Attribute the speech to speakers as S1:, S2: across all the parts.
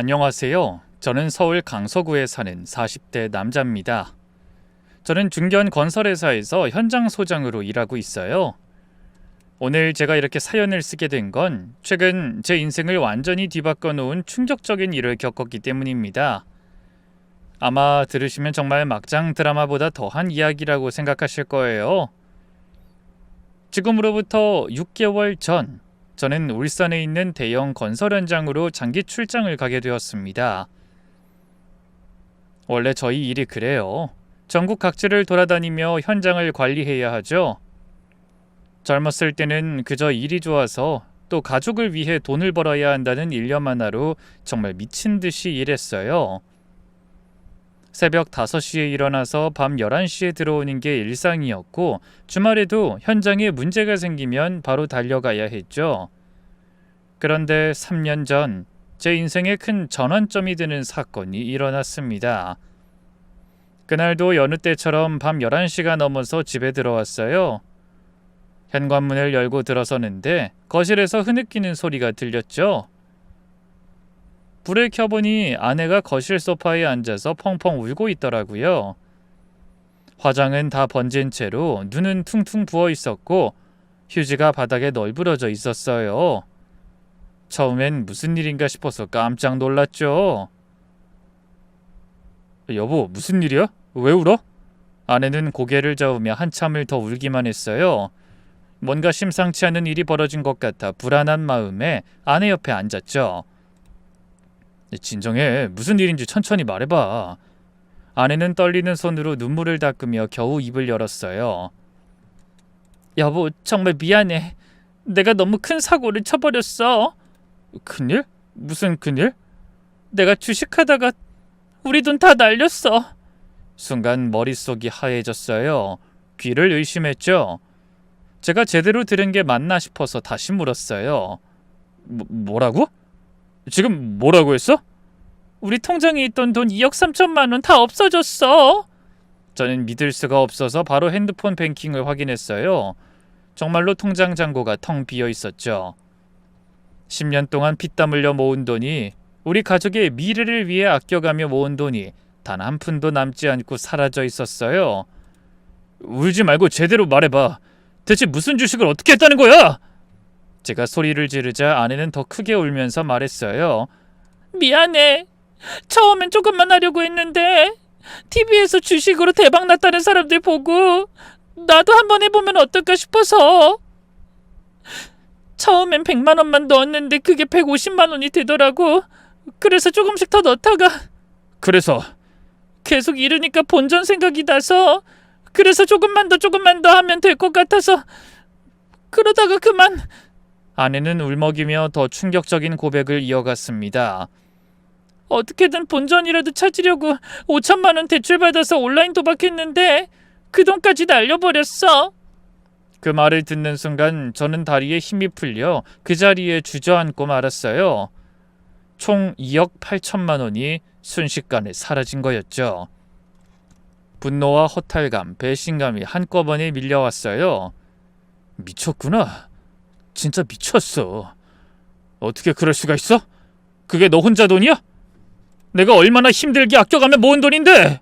S1: 안녕하세요. 저는 서울 강서구에 사는 40대 남자입니다. 저는 중견 건설회사에서 현장 소장으로 일하고 있어요. 오늘 제가 이렇게 사연을 쓰게 된 건 최근 제 인생을 완전히 뒤바꿔 놓은 충격적인 일을 겪었기 때문입니다. 아마 들으시면 정말 막장 드라마보다 더한 이야기라고 생각하실 거예요. 지금으로부터 6개월 전, 저는 울산에 있는 대형 건설 현장으로 장기 출장을 가게 되었습니다. 원래 저희 일이 그래요. 전국 각지를 돌아다니며 현장을 관리해야 하죠. 젊었을 때는 그저 일이 좋아서 또 가족을 위해 돈을 벌어야 한다는 일념 하나로 정말 미친 듯이 일했어요. 새벽 5시에 일어나서 밤 11시에 들어오는 게 일상이었고, 주말에도 현장에 문제가 생기면 바로 달려가야 했죠. 그런데 3년 전 제 인생에 큰 전환점이 되는 사건이 일어났습니다. 그날도 여느 때처럼 밤 11시가 넘어서 집에 들어왔어요. 현관문을 열고 들어서는데 거실에서 흐느끼는 소리가 들렸죠. 불을 켜보니 아내가 거실 소파에 앉아서 펑펑 울고 있더라고요. 화장은 다 번진 채로 눈은 퉁퉁 부어 있었고 휴지가 바닥에 널브러져 있었어요. 처음엔 무슨 일인가 싶어서 깜짝 놀랐죠. 여보, 무슨 일이야? 왜 울어? 아내는 고개를 저으며 한참을 더 울기만 했어요. 뭔가 심상치 않은 일이 벌어진 것 같아 불안한 마음에 아내 옆에 앉았죠. 진정해. 무슨 일인지 천천히 말해봐. 아내는 떨리는 손으로 눈물을 닦으며 겨우 입을 열었어요. 여보, 정말 미안해. 내가 너무 큰 사고를 쳐버렸어. 큰일? 무슨 큰일? 내가 주식하다가 우리 돈 다 날렸어. 순간 머릿속이 하얘졌어요. 귀를 의심했죠. 제가 제대로 들은 게 맞나 싶어서 다시 물었어요. 뭐라고? 지금 뭐라고 했어? 우리 통장에 있던 돈 2억 3천만 원 다 없어졌어. 저는 믿을 수가 없어서 바로 핸드폰 뱅킹을 확인했어요. 정말로 통장 잔고가 텅 비어 있었죠. 10년 동안 피땀 흘려 모은 돈이, 우리 가족의 미래를 위해 아껴가며 모은 돈이 단 한 푼도 남지 않고 사라져 있었어요. 울지 말고 제대로 말해봐. 대체 무슨 주식을 어떻게 했다는 거야? 제가 소리를 지르자 아내는 더 크게 울면서 말했어요. 미안해. 처음엔 조금만 하려고 했는데 TV에서 주식으로 대박 났다는 사람들 보고 나도 한번 해보면 어떨까 싶어서. 처음엔 100만 원만 넣었는데 그게 150만 원이 되더라고. 그래서 조금씩 더 넣다가 그래서 계속 잃으니까 본전 생각이 나서, 그래서 조금만 더 하면 될 것 같아서 그러다가 그만. 아내는 울먹이며 더 충격적인 고백을 이어갔습니다. 어떻게든 본전이라도 찾으려고 5천만 원 대출받아서 온라인 도박했는데 그 돈까지 날려버렸어. 그 말을 듣는 순간 저는 다리에 힘이 풀려 그 자리에 주저앉고 말았어요. 총 2억 8천만 원이 순식간에 사라진 거였죠. 분노와 허탈감, 배신감이 한꺼번에 밀려왔어요. 미쳤구나. 진짜 미쳤어. 어떻게 그럴 수가 있어? 그게 너 혼자 돈이야? 내가 얼마나 힘들게 아껴가며 모은 돈인데!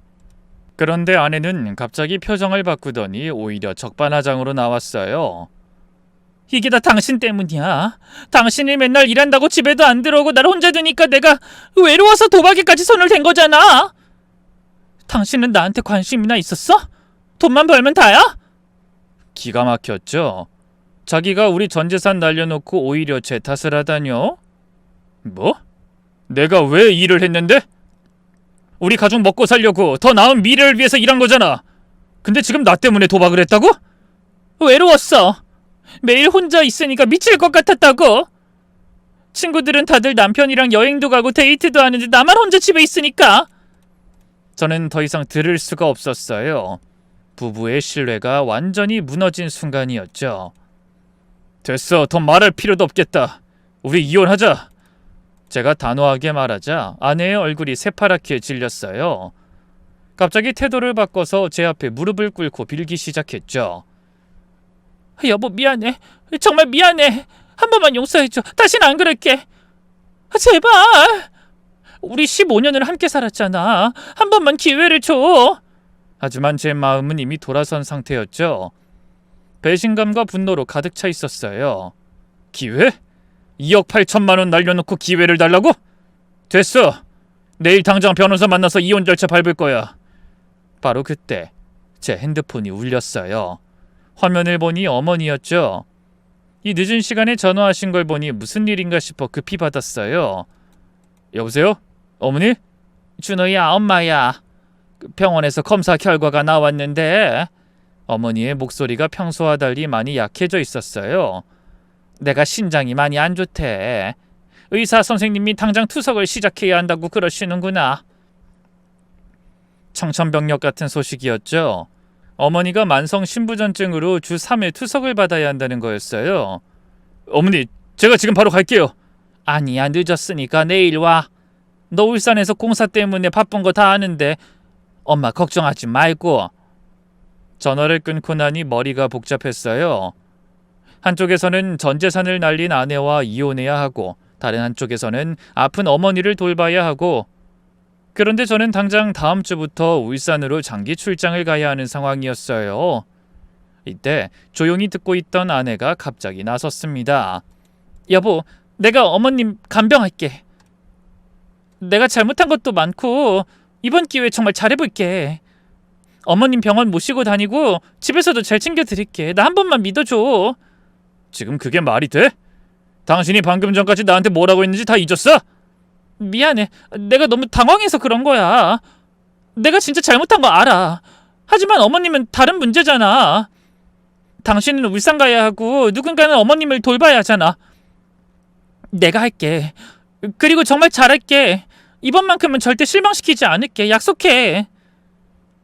S1: 그런데 아내는 갑자기 표정을 바꾸더니 오히려 적반하장으로 나왔어요. 이게 다 당신 때문이야. 당신이 맨날 일한다고 집에도 안 들어오고 날 혼자 두니까 내가 외로워서 도박에까지 손을 댄 거잖아. 당신은 나한테 관심이나 있었어? 돈만 벌면 다야? 기가 막혔죠. 자기가 우리 전 재산 날려놓고 오히려 제 탓을 하다뇨? 뭐? 내가 왜 일을 했는데? 우리 가족 먹고 살려고 더 나은 미래를 위해서 일한 거잖아. 근데 지금 나 때문에 도박을 했다고? 외로웠어. 매일 혼자 있으니까 미칠 것 같았다고. 친구들은 다들 남편이랑 여행도 가고 데이트도 하는데 나만 혼자 집에 있으니까. 저는 더 이상 들을 수가 없었어요. 부부의 신뢰가 완전히 무너진 순간이었죠. 됐어. 더 말할 필요도 없겠다. 우리 이혼하자. 제가 단호하게 말하자 아내의 얼굴이 새파랗게 질렸어요. 갑자기 태도를 바꿔서 제 앞에 무릎을 꿇고 빌기 시작했죠. 여보, 미안해. 정말 미안해. 한 번만 용서해줘. 다신 안 그럴게. 제발. 우리 15년을 함께 살았잖아. 한 번만 기회를 줘. 하지만 제 마음은 이미 돌아선 상태였죠. 배신감과 분노로 가득 차 있었어요. 기회? 2억 8천만 원 날려놓고 기회를 달라고? 됐어. 내일 당장 변호사 만나서 이혼 절차 밟을 거야. 바로 그때 제 핸드폰이 울렸어요. 화면을 보니 어머니였죠. 이 늦은 시간에 전화하신 걸 보니 무슨 일인가 싶어 급히 받았어요. 여보세요? 어머니? 준호야, 엄마야. 병원에서 검사 결과가 나왔는데 어머니의 목소리가 평소와 달리 많이 약해져 있었어요. 내가 신장이 많이 안 좋대. 의사 선생님이 당장 투석을 시작해야 한다고 그러시는구나. 청천벽력 같은 소식이었죠. 어머니가 만성 신부전증으로 주 3일 투석을 받아야 한다는 거였어요. 어머니, 제가 지금 바로 갈게요. 아니야, 늦었으니까 내일 와. 너 울산에서 공사 때문에 바쁜 거 다 아는데 엄마 걱정하지 말고. 전화를 끊고 나니 머리가 복잡했어요. 한쪽에서는 전 재산을 날린 아내와 이혼해야 하고 다른 한쪽에서는 아픈 어머니를 돌봐야 하고, 그런데 저는 당장 다음 주부터 울산으로 장기 출장을 가야 하는 상황이었어요. 이때 조용히 듣고 있던 아내가 갑자기 나섰습니다. 여보, 내가 어머님 간병할게. 내가 잘못한 것도 많고 이번 기회에 정말 잘해볼게. 어머님 병원 모시고 다니고 집에서도 잘 챙겨드릴게. 나 한 번만 믿어줘. 지금 그게 말이 돼? 당신이 방금 전까지 나한테 뭐라고 했는지 다 잊었어? 미안해. 내가 너무 당황해서 그런 거야. 내가 진짜 잘못한 거 알아. 하지만 어머님은 다른 문제잖아. 당신은 울산 가야 하고 누군가는 어머님을 돌봐야 하잖아. 내가 할게. 그리고 정말 잘할게. 이번만큼은 절대 실망시키지 않을게. 약속해.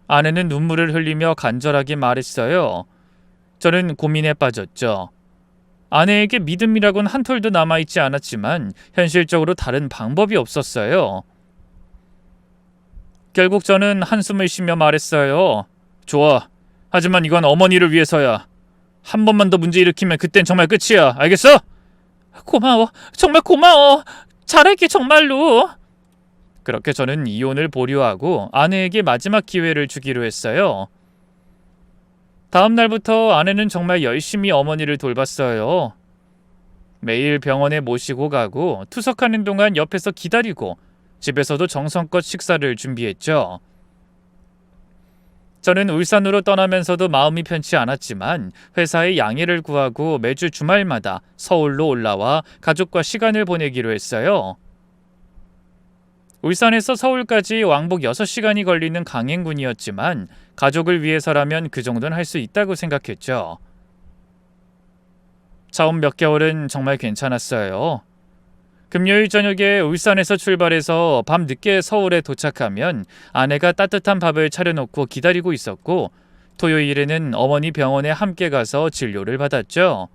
S1: 아내는 눈물을 흘리며 간절하게 말했어요. 저는 고민에 빠졌죠. 아내에게 믿음이라곤 한 톨도 남아있지 않았지만 현실적으로 다른 방법이 없었어요. 결국 저는 한숨을 쉬며 말했어요. 좋아. 하지만 이건 어머니를 위해서야. 한 번만 더 문제 일으키면 그땐 정말 끝이야. 알겠어? 고마워. 정말 고마워. 잘할게 정말로. 그렇게 저는 이혼을 보류하고 아내에게 마지막 기회를 주기로 했어요. 다음 날부터 아내는 정말 열심히 어머니를 돌봤어요. 매일 병원에 모시고 가고 투석하는 동안 옆에서 기다리고 집에서도 정성껏 식사를 준비했죠. 저는 울산으로 떠나면서도 마음이 편치 않았지만 회사에 양해를 구하고 매주 주말마다 서울로 올라와 가족과 시간을 보내기로 했어요. 울산에서 서울까지 왕복 6시간이 걸리는 강행군이었지만 가족을 위해서라면 그 정도는 할 수 있다고 생각했죠. 처음 몇 개월은 정말 괜찮았어요. 금요일 저녁에 울산에서 출발해서 밤 늦게 서울에 도착하면 아내가 따뜻한 밥을 차려놓고 기다리고 있었고, 토요일에는 어머니 병원에 함께 가서 진료를 받았죠.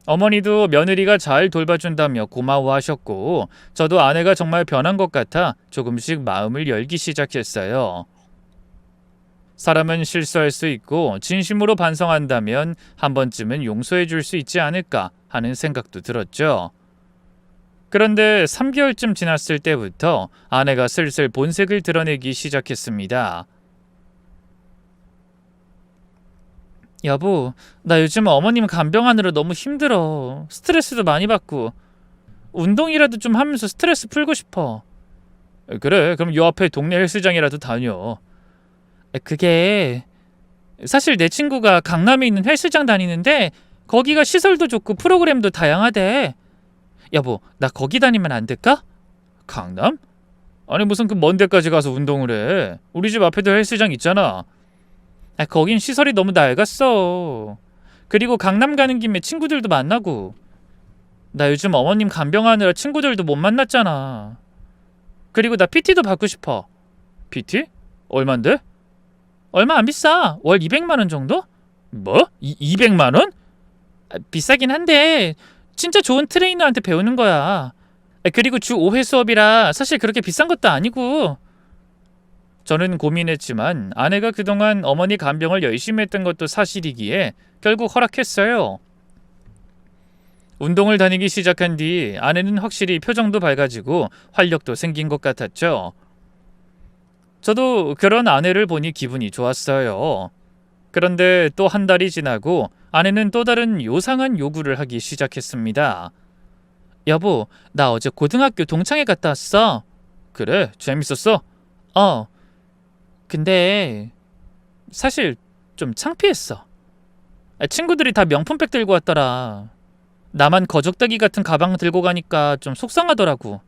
S1: 어머니도 며느리가 잘 돌봐준다며 고마워하셨고, 저도 아내가 정말 변한 것 같아 조금씩 마음을 열기 시작했어요. 사람은 실수할 수 있고 진심으로 반성한다면 한 번쯤은 용서해 줄 수 있지 않을까 하는 생각도 들었죠. 그런데 3개월쯤 지났을 때부터 아내가 슬슬 본색을 드러내기 시작했습니다. 여보, 나 요즘 어머님 간병하느라 너무 힘들어. 스트레스도 많이 받고. 운동이라도 좀 하면서 스트레스 풀고 싶어. 그래, 그럼 요 앞에 동네 헬스장이라도 다녀. 그게 사실 내 친구가 강남에 있는 헬스장 다니는데 거기가 시설도 좋고 프로그램도 다양하대. 여보, 나 거기 다니면 안 될까? 강남? 아니 무슨 그 먼 데까지 가서 운동을 해. 우리 집 앞에도 헬스장 있잖아. 거긴 시설이 너무 낡았어. 그리고 강남 가는 김에 친구들도 만나고. 나 요즘 어머님 간병하느라 친구들도 못 만났잖아. 그리고 나 PT도 받고 싶어. PT? 얼만데? 얼마 안 비싸. 월 200만 원 정도? 뭐? 200만 원? 비싸긴 한데 진짜 좋은 트레이너한테 배우는 거야. 그리고 주 5회 수업이라 사실 그렇게 비싼 것도 아니고. 저는 고민했지만 아내가 그동안 어머니 간병을 열심히 했던 것도 사실이기에 결국 허락했어요. 운동을 다니기 시작한 뒤 아내는 확실히 표정도 밝아지고 활력도 생긴 것 같았죠. 저도 그런 아내를 보니 기분이 좋았어요. 그런데 또 한 달이 지나고 아내는 또 다른 요상한 요구를 하기 시작했습니다. 여보, 나 어제 고등학교 동창회 갔다 왔어. 그래? 재밌었어? 근데 사실 좀 창피했어. 친구들이 다 명품백 들고 왔더라. 나만 거적대기 같은 가방 들고 가니까 좀 속상하더라고.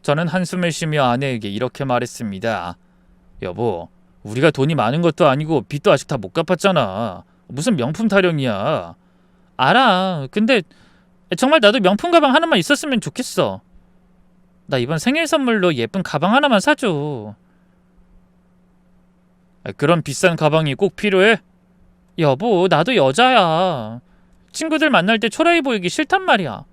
S1: 저는 한숨을 쉬며 아내에게 이렇게 말했습니다. 여보, 우리가 돈이 많은 것도 아니고 빚도 아직 다 못 갚았잖아. 무슨 명품 타령이야. 알아. 근데 정말 나도 명품 가방 하나만 있었으면 좋겠어. 나 이번 생일 선물로 예쁜 가방 하나만 사줘. 그런 비싼 가방이 꼭 필요해? 여보, 나도 여자야. 친구들 만날 때 초라해 보이기 싫단 말이야.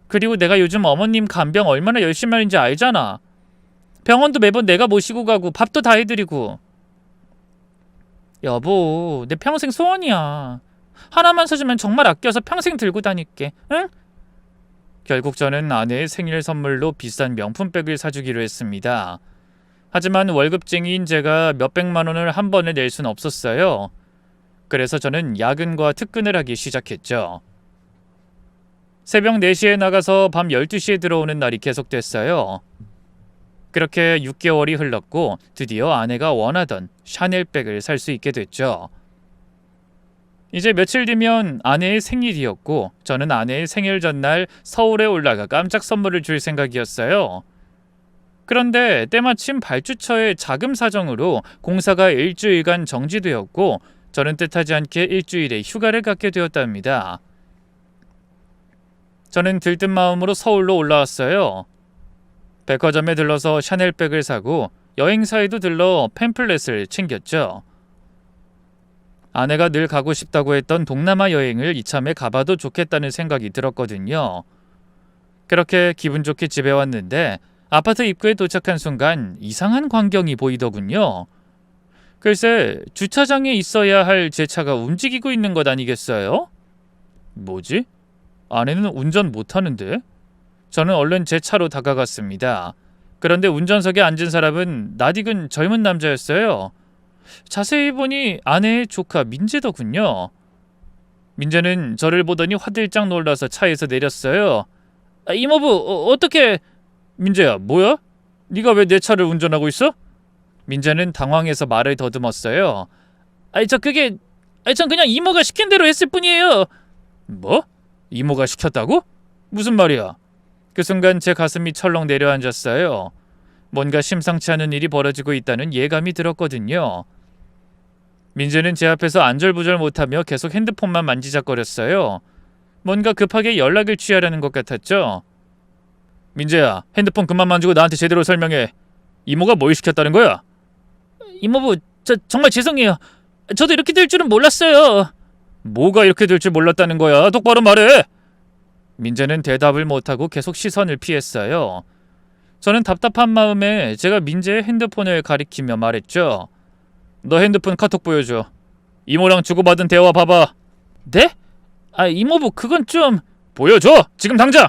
S1: 그리고 내가 요즘 어머님 간병 얼마나 열심히 하는지 알잖아. 병원도 매번 내가 모시고 가고 밥도 다 해드리고. 여보, 내 평생 소원이야. 하나만 사주면 정말 아껴서 평생 들고 다닐게. 응? 결국 저는 아내의 생일 선물로 비싼 명품백을 사주기로 했습니다. 하지만 월급쟁이인 제가 몇백만 원을 한 번에 낼 순 없었어요. 그래서 저는 야근과 특근을 하기 시작했죠. 새벽 4시에 나가서 밤 12시에 들어오는 날이 계속됐어요. 그렇게 6개월이 흘렀고 드디어 아내가 원하던 샤넬백을 살 수 있게 됐죠. 이제 며칠 뒤면 아내의 생일이었고 저는 아내의 생일 전날 서울에 올라가 깜짝 선물을 줄 생각이었어요. 그런데 때마침 발주처의 자금 사정으로 공사가 일주일간 정지되었고 저는 뜻하지 않게 일주일의 휴가를 갖게 되었답니다. 저는 들뜬 마음으로 서울로 올라왔어요. 백화점에 들러서 샤넬백을 사고 여행사에도 들러 팸플렛을 챙겼죠. 아내가 늘 가고 싶다고 했던 동남아 여행을 이참에 가봐도 좋겠다는 생각이 들었거든요. 그렇게 기분 좋게 집에 왔는데 아파트 입구에 도착한 순간 이상한 광경이 보이더군요. 글쎄, 주차장에 있어야 할 제 차가 움직이고 있는 것 아니겠어요? 뭐지? 아내는 운전 못하는데? 저는 얼른 제 차로 다가갔습니다. 그런데 운전석에 앉은 사람은 낯익은 젊은 남자였어요. 자세히 보니 아내의 조카 민재더군요. 민재는 저를 보더니 화들짝 놀라서 차에서 내렸어요. 이모부, 어떻게... 민재야, 뭐야? 네가 왜 내 차를 운전하고 있어? 민재는 당황해서 말을 더듬었어요. 전 그냥 이모가 시킨 대로 했을 뿐이에요. 뭐? 이모가 시켰다고? 무슨 말이야? 그 순간 제 가슴이 철렁 내려앉았어요. 뭔가 심상치 않은 일이 벌어지고 있다는 예감이 들었거든요. 민재는 제 앞에서 안절부절 못하며 계속 핸드폰만 만지작거렸어요. 뭔가 급하게 연락을 취하려는 것 같았죠. 민재야, 핸드폰 그만 만지고 나한테 제대로 설명해. 이모가 뭘 시켰다는 거야? 이모부, 저 정말 죄송해요. 저도 이렇게 될 줄은 몰랐어요. 뭐가 이렇게 될 줄 몰랐다는 거야? 똑바로 말해. 민재는 대답을 못하고 계속 시선을 피했어요. 저는 답답한 마음에 제가 민재의 핸드폰을 가리키며 말했죠. 너 핸드폰 카톡 보여줘. 이모랑 주고받은 대화 봐봐. 네? 이모부, 그건 좀... 보여줘! 지금 당장!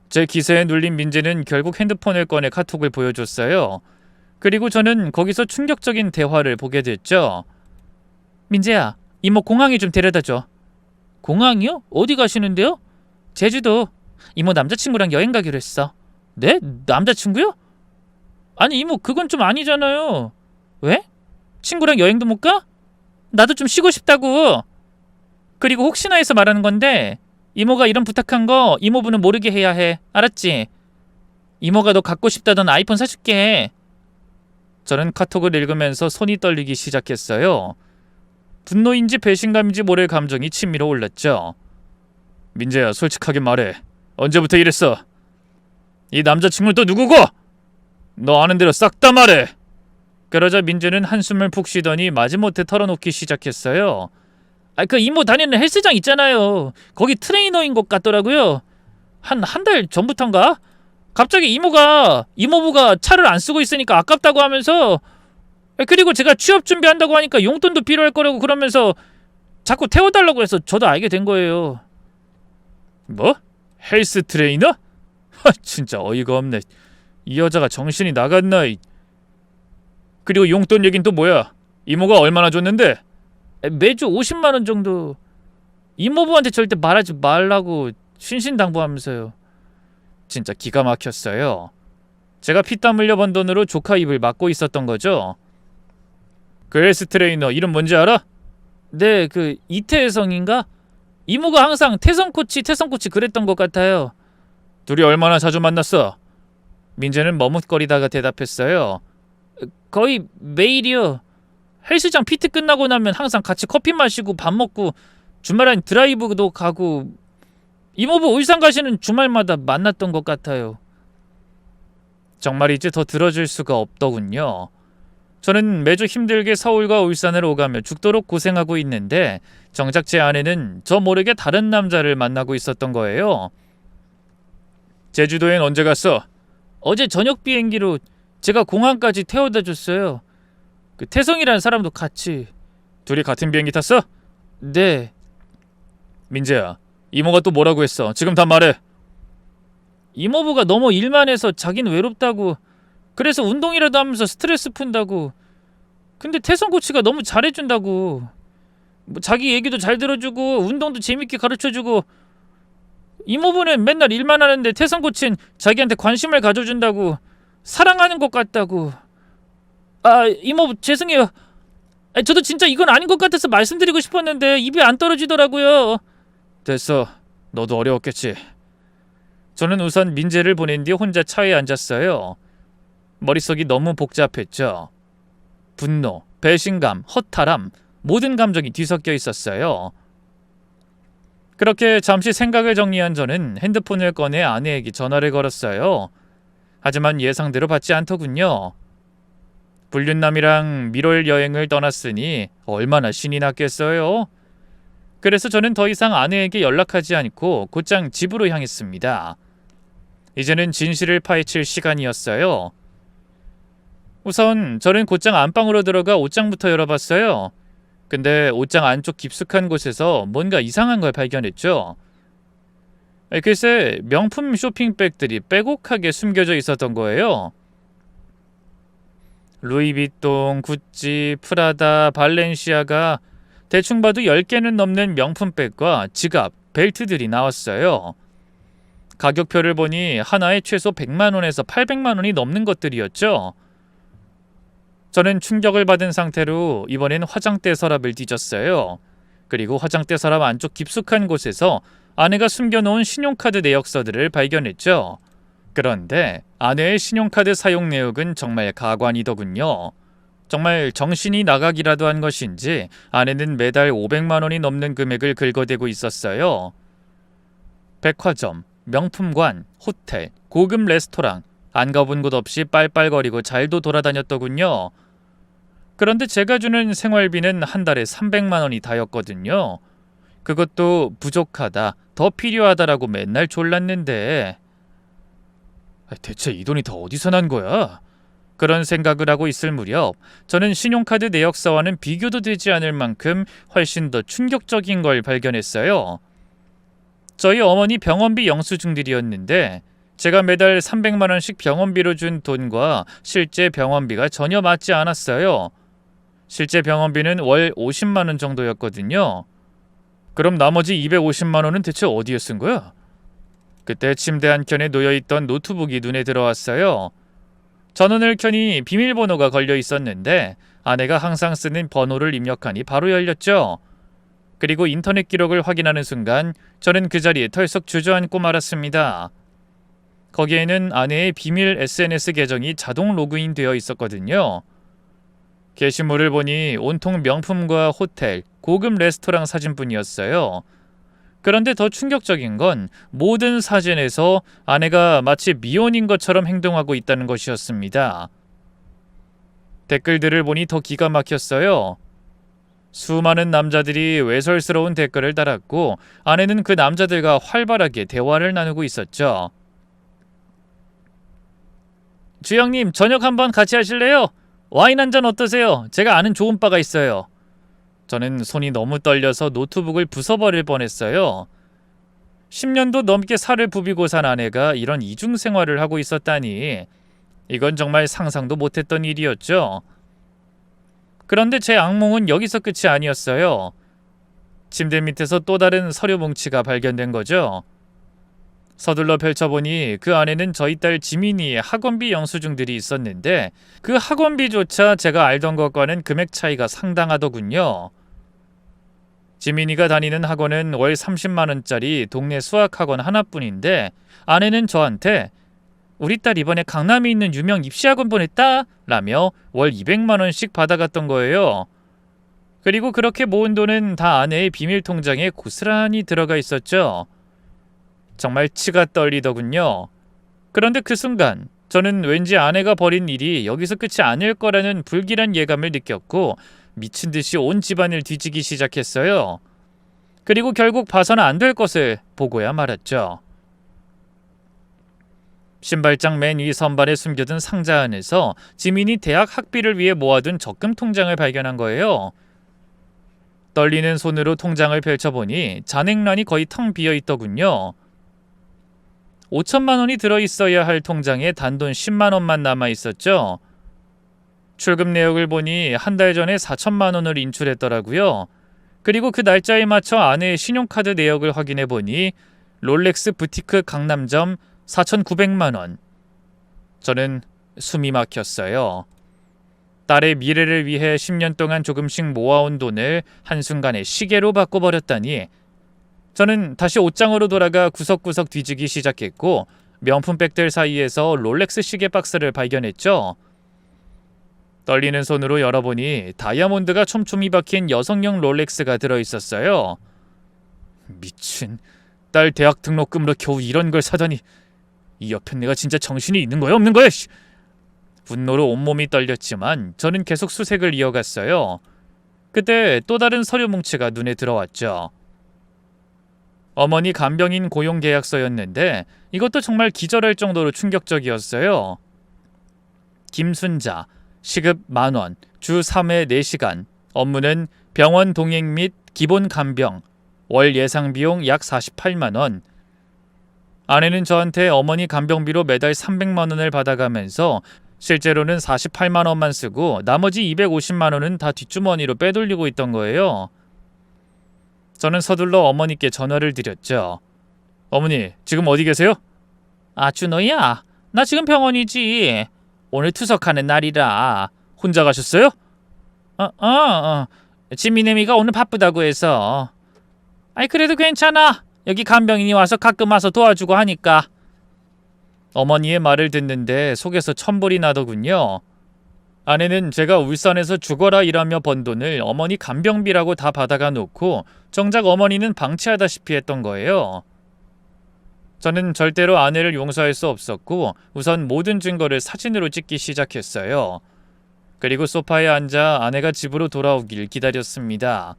S1: 제 기세에 눌린 민재는 결국 핸드폰을 꺼내 카톡을 보여줬어요. 그리고 저는 거기서 충격적인 대화를 보게 됐죠. 민재야, 이모 공항에 좀 데려다줘. 공항이요? 어디 가시는데요? 제주도. 이모 남자친구랑 여행 가기로 했어. 네? 남자친구요? 아니 이모, 그건 좀 아니잖아요. 왜? 친구랑 여행도 못 가? 나도 좀 쉬고 싶다고. 그리고 혹시나 해서 말하는 건데 이모가 이런 부탁한 거 이모부는 모르게 해야 해. 알았지? 이모가 너 갖고 싶다던 아이폰 사줄게. 저는 카톡을 읽으면서 손이 떨리기 시작했어요. 분노인지 배신감인지 모를 감정이 치밀어 올랐죠. 민재야, 솔직하게 말해. 언제부터 이랬어? 이 남자친구는 또 누구고? 너 아는 대로 싹 다 말해. 그러자 민재는 한숨을 푹 쉬더니 마지못해 털어놓기 시작했어요. 그 이모 다니는 헬스장 있잖아요. 거기 트레이너인 것 같더라고요. 한 달 전부터인가? 갑자기 이모부가 차를 안 쓰고 있으니까 아깝다고 하면서, 그리고 제가 취업 준비한다고 하니까 용돈도 필요할 거라고 그러면서 자꾸 태워달라고 해서 저도 알게 된 거예요. 뭐? 헬스 트레이너? 하, 진짜 어이가 없네. 이 여자가 정신이 나갔나? 그리고 용돈 얘긴 또 뭐야? 이모가 얼마나 줬는데? 매주 50만 원 정도. 이모부한테 절대 말하지 말라고 신신당부하면서요. 진짜 기가 막혔어요. 제가 피땀 흘려 번 돈으로 조카 입을 막고 있었던 거죠. 그 헬스 트레이너 이름 뭔지 알아? 네, 그 이태성인가? 이모가 항상 태성코치 그랬던 것 같아요. 둘이 얼마나 자주 만났어? 민재는 머뭇거리다가 대답했어요. 거의 매일이요. 헬스장 PT 끝나고 나면 항상 같이 커피 마시고 밥 먹고 주말엔 드라이브도 가고 이모부 울산 가시는 주말마다 만났던 것 같아요. 정말 이제 더 들어줄 수가 없더군요. 저는 매주 힘들게 서울과 울산을 오가며 죽도록 고생하고 있는데 정작 제 아내는 저 모르게 다른 남자를 만나고 있었던 거예요. 제주도엔 언제 갔어? 어제 저녁 비행기로 제가 공항까지 태워다 줬어요. 그 태성이라는 사람도 같이. 둘이 같은 비행기 탔어? 네. 민재야, 이모가 또 뭐라고 했어? 지금 다 말해. 이모부가 너무 일만 해서 자긴 외롭다고, 그래서 운동이라도 하면서 스트레스 푼다고. 근데 태성 코치가 너무 잘해준다고. 뭐 자기 얘기도 잘 들어주고 운동도 재밌게 가르쳐주고. 이모부는 맨날 일만 하는데 태성 코치는 자기한테 관심을 가져준다고, 사랑하는 것 같다고. 아, 이모부 죄송해요. 저도 진짜 이건 아닌 것 같아서 말씀드리고 싶었는데 입이 안 떨어지더라고요. 됐어. 너도 어려웠겠지. 저는 우선 민재를 보낸 뒤 혼자 차에 앉았어요. 머릿속이 너무 복잡했죠. 분노, 배신감, 허탈함, 모든 감정이 뒤섞여 있었어요. 그렇게 잠시 생각을 정리한 저는 핸드폰을 꺼내 아내에게 전화를 걸었어요. 하지만 예상대로 받지 않더군요. 불륜남이랑 미롤 여행을 떠났으니 얼마나 신이 났겠어요. 그래서 저는 더 이상 아내에게 연락하지 않고 곧장 집으로 향했습니다. 이제는 진실을 파헤칠 시간이었어요. 우선 저는 곧장 안방으로 들어가 옷장부터 열어봤어요. 근데 옷장 안쪽 깊숙한 곳에서 뭔가 이상한 걸 발견했죠. 글쎄, 명품 쇼핑백들이 빼곡하게 숨겨져 있었던 거예요. 루이비통, 구찌, 프라다, 발렌시아가 대충 봐도 10개는 넘는 명품백과 지갑, 벨트들이 나왔어요. 가격표를 보니 하나에 최소 100만 원에서 800만 원이 넘는 것들이었죠. 저는 충격을 받은 상태로 이번엔 화장대 서랍을 뒤졌어요. 그리고 화장대 서랍 안쪽 깊숙한 곳에서 아내가 숨겨놓은 신용카드 내역서들을 발견했죠. 그런데 아내의 신용카드 사용 내역은 정말 가관이더군요. 정말 정신이 나가기라도 한 것인지 아내는 매달 500만 원이 넘는 금액을 긁어대고 있었어요. 백화점, 명품관, 호텔, 고급 레스토랑, 안 가본 곳 없이 빨빨거리고 잘도 돌아다녔더군요. 그런데 제가 주는 생활비는 한 달에 300만 원이 다였거든요. 그것도 부족하다, 더 필요하다라고 맨날 졸랐는데 대체 이 돈이 다 어디서 난 거야? 그런 생각을 하고 있을 무렵 저는 신용카드 내역서와는 비교도 되지 않을 만큼 훨씬 더 충격적인 걸 발견했어요. 저희 어머니 병원비 영수증들이었는데 제가 매달 300만 원씩 병원비로 준 돈과 실제 병원비가 전혀 맞지 않았어요. 실제 병원비는 월 50만 원 정도였거든요. 그럼 나머지 250만 원은 대체 어디에 쓴 거야? 그때 침대 한켠에 놓여있던 노트북이 눈에 들어왔어요. 전원을 켜니 비밀번호가 걸려 있었는데 아내가 항상 쓰는 번호를 입력하니 바로 열렸죠. 그리고 인터넷 기록을 확인하는 순간 저는 그 자리에 털썩 주저앉고 말았습니다. 거기에는 아내의 비밀 SNS 계정이 자동 로그인 되어 있었거든요. 게시물을 보니 온통 명품과 호텔, 고급 레스토랑 사진뿐이었어요. 그런데 더 충격적인 건 모든 사진에서 아내가 마치 미혼인 것처럼 행동하고 있다는 것이었습니다. 댓글들을 보니 더 기가 막혔어요. 수많은 남자들이 외설스러운 댓글을 달았고 아내는 그 남자들과 활발하게 대화를 나누고 있었죠. 주영님, 저녁 한번 같이 하실래요? 와인 한 잔 어떠세요? 제가 아는 좋은 바가 있어요. 저는 손이 너무 떨려서 노트북을 부숴버릴 뻔했어요. 10년도 넘게 살을 부비고 산 아내가 이런 이중 생활을 하고 있었다니 이건 정말 상상도 못했던 일이었죠. 그런데 제 악몽은 여기서 끝이 아니었어요. 침대 밑에서 또 다른 서류 뭉치가 발견된 거죠. 서둘러 펼쳐보니 그 안에는 저희 딸 지민이의 학원비 영수증들이 있었는데 그 학원비조차 제가 알던 것과는 금액 차이가 상당하더군요. 지민이가 다니는 학원은 월 30만 원짜리 동네 수학학원 하나뿐인데 아내는 저한테 우리 딸 이번에 강남에 있는 유명 입시학원 보냈다 라며 월 200만 원씩 받아갔던 거예요. 그리고 그렇게 모은 돈은 다 아내의 비밀 통장에 고스란히 들어가 있었죠. 정말 치가 떨리더군요. 그런데 그 순간 저는 왠지 아내가 벌인 일이 여기서 끝이 아닐 거라는 불길한 예감을 느꼈고 미친 듯이 온 집안을 뒤지기 시작했어요. 그리고 결국 봐서는 안 될 것을 보고야 말았죠. 신발장 맨 위 선반에 숨겨둔 상자 안에서 지민이 대학 학비를 위해 모아둔 적금 통장을 발견한 거예요. 떨리는 손으로 통장을 펼쳐보니 잔액란이 거의 텅 비어있더군요. 5천만 원이 들어있어야 할 통장에 단돈 10만 원만 남아있었죠. 출금 내역을 보니 한 달 전에 4천만 원을 인출했더라고요. 그리고 그 날짜에 맞춰 아내의 신용카드 내역을 확인해 보니 롤렉스 부티크 강남점 4,900만 원. 저는 숨이 막혔어요. 딸의 미래를 위해 10년 동안 조금씩 모아온 돈을 한순간에 시계로 바꿔버렸다니 저는 다시 옷장으로 돌아가 구석구석 뒤지기 시작했고 명품백들 사이에서 롤렉스 시계 박스를 발견했죠. 떨리는 손으로 열어보니 다이아몬드가 촘촘히 박힌 여성용 롤렉스가 들어있었어요. 미친, 딸 대학 등록금으로 겨우 이런 걸 사다니 이 옆에 내가 진짜 정신이 있는 거야 없는 거야? 분노로 온몸이 떨렸지만 저는 계속 수색을 이어갔어요. 그때 또 다른 서류 뭉치가 눈에 들어왔죠. 어머니 간병인 고용 계약서였는데 이것도 정말 기절할 정도로 충격적이었어요. 김순자, 시급 만원, 주 3회 4시간, 업무는 병원 동행 및 기본 간병, 월 예상 비용 약 48만 원. 아내는 저한테 어머니 간병비로 매달 300만 원을 받아가면서 실제로는 48만 원만 쓰고 나머지 250만 원은 다 뒷주머니로 빼돌리고 있던 거예요. 저는 서둘러 어머니께 전화를 드렸죠. 어머니, 지금 어디 계세요? 아, 준호야, 나 지금 병원이지. 오늘 투석하는 날이라. 혼자 가셨어요? 지민애미가 오늘 바쁘다고 해서. 아이, 그래도 괜찮아. 여기 간병인이 와서 가끔 와서 도와주고 하니까. 어머니의 말을 듣는데 속에서 천불이 나더군요. 아내는 제가 울산에서 죽어라 일하며 번 돈을 어머니 간병비라고 다 받아가 놓고 정작 어머니는 방치하다시피 했던 거예요. 저는 절대로 아내를 용서할 수 없었고 우선 모든 증거를 사진으로 찍기 시작했어요. 그리고 소파에 앉아 아내가 집으로 돌아오길 기다렸습니다.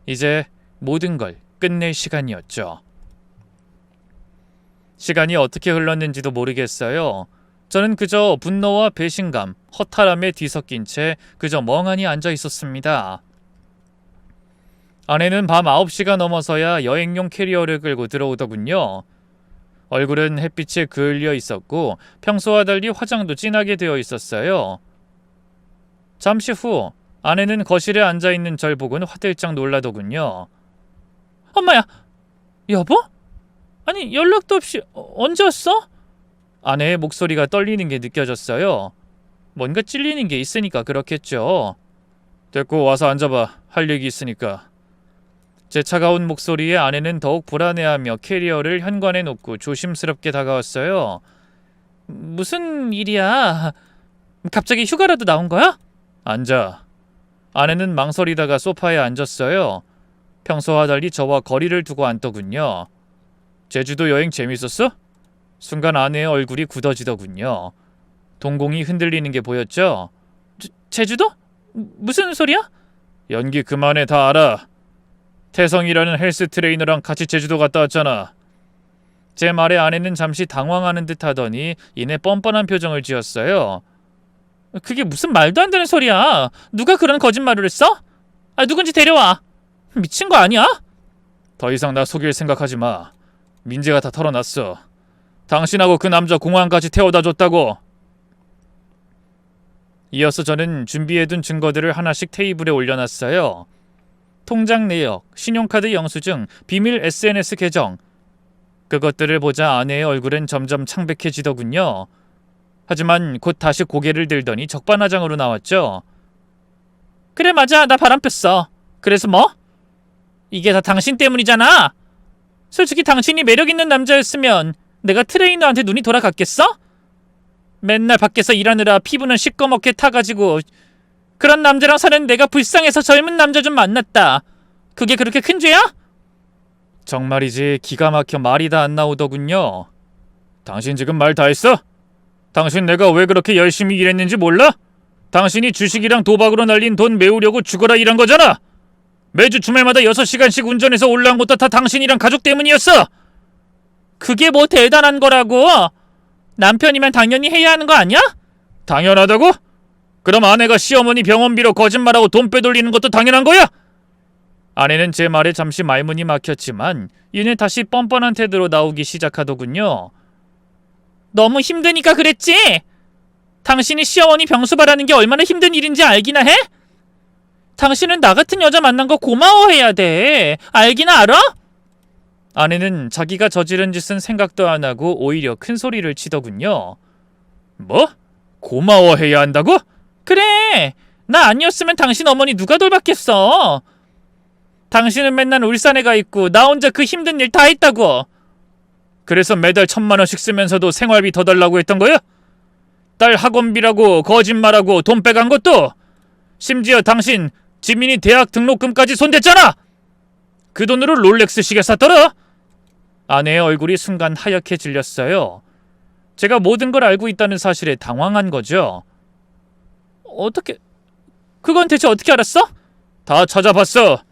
S1: 이제 모든 걸 끝낼 시간이었죠. 시간이 어떻게 흘렀는지도 모르겠어요. 저는 그저 분노와 배신감, 허탈함에 뒤섞인 채 그저 멍하니 앉아 있었습니다. 아내는 밤 9시가 넘어서야 여행용 캐리어를 끌고 들어오더군요. 얼굴은 햇빛에 그을려 있었고 평소와 달리 화장도 진하게 되어 있었어요. 잠시 후 아내는 거실에 앉아있는 절 보고는 화들짝 놀라더군요. 엄마야! 여보? 아니 연락도 없이 언제 왔어? 아내의 목소리가 떨리는 게 느껴졌어요. 뭔가 찔리는 게 있으니까 그렇겠죠. 됐고 와서 앉아봐. 할 얘기 있으니까. 제 차가운 목소리에 아내는 더욱 불안해하며 캐리어를 현관에 놓고 조심스럽게 다가왔어요. 무슨 일이야? 갑자기 휴가라도 나온 거야? 앉아. 아내는 망설이다가 소파에 앉았어요. 평소와 달리 저와 거리를 두고 앉더군요. 제주도 여행 재밌었어? 순간 아내의 얼굴이 굳어지더군요. 동공이 흔들리는 게 보였죠? 제주도? 무슨 소리야? 연기 그만해, 다 알아. 태성이라는 헬스 트레이너랑 같이 제주도 갔다 왔잖아. 제 말에 아내는 잠시 당황하는 듯 하더니 이내 뻔뻔한 표정을 지었어요. 그게 무슨 말도 안 되는 소리야. 누가 그런 거짓말을 했어? 누군지 데려와. 미친 거 아니야? 더 이상 나 속일 생각하지 마. 민재가 다 털어놨어. 당신하고 그 남자 공항까지 태워다 줬다고. 이어서 저는 준비해둔 증거들을 하나씩 테이블에 올려놨어요. 통장 내역, 신용카드 영수증, 비밀 SNS 계정. 그것들을 보자 아내의 얼굴은 점점 창백해지더군요. 하지만 곧 다시 고개를 들더니 적반하장으로 나왔죠. 그래 맞아, 나 바람 폈어. 그래서 뭐? 이게 다 당신 때문이잖아. 솔직히 당신이 매력있는 남자였으면 내가 트레이너한테 눈이 돌아갔겠어? 맨날 밖에서 일하느라 피부는 시꺼멓게 타가지고 그런 남자랑 사는 내가 불쌍해서 젊은 남자 좀 만났다. 그게 그렇게 큰 죄야? 정말이지 기가 막혀 말이 다 안 나오더군요. 당신 지금 말 다 했어? 당신 내가 왜 그렇게 열심히 일했는지 몰라? 당신이 주식이랑 도박으로 날린 돈 메우려고 죽어라 일한 거잖아. 매주 주말마다 6시간씩 운전해서 올라온 것도 다 당신이랑 가족 때문이었어. 그게 뭐 대단한 거라고. 남편이면 당연히 해야 하는 거 아니야? 당연하다고? 그럼 아내가 시어머니 병원비로 거짓말하고 돈 빼돌리는 것도 당연한 거야? 아내는 제 말에 잠시 말문이 막혔지만 이내 다시 뻔뻔한 태도로 나오기 시작하더군요. 너무 힘드니까 그랬지? 당신이 시어머니 병수 바라는 게 얼마나 힘든 일인지 알기나 해? 당신은 나 같은 여자 만난 거 고마워해야 돼. 알기나 알아? 아내는 자기가 저지른 짓은 생각도 안 하고 오히려 큰 소리를 치더군요. 뭐? 고마워해야 한다고? 그래! 나 아니었으면 당신 어머니 누가 돌봤겠어? 당신은 맨날 울산에 가 있고 나 혼자 그 힘든 일 다 했다고. 그래서 매달 1,000만 원씩 쓰면서도 생활비 더 달라고 했던 거야? 딸 학원비라고 거짓말하고 돈 빼간 것도? 심지어 당신 지민이 대학 등록금까지 손댔잖아! 그 돈으로 롤렉스 시계 샀더라? 아내의 얼굴이 순간 하얗게 질렸어요. 제가 모든 걸 알고 있다는 사실에 당황한 거죠. 어떻게... 그건 대체 어떻게 알았어? 다 찾아봤어.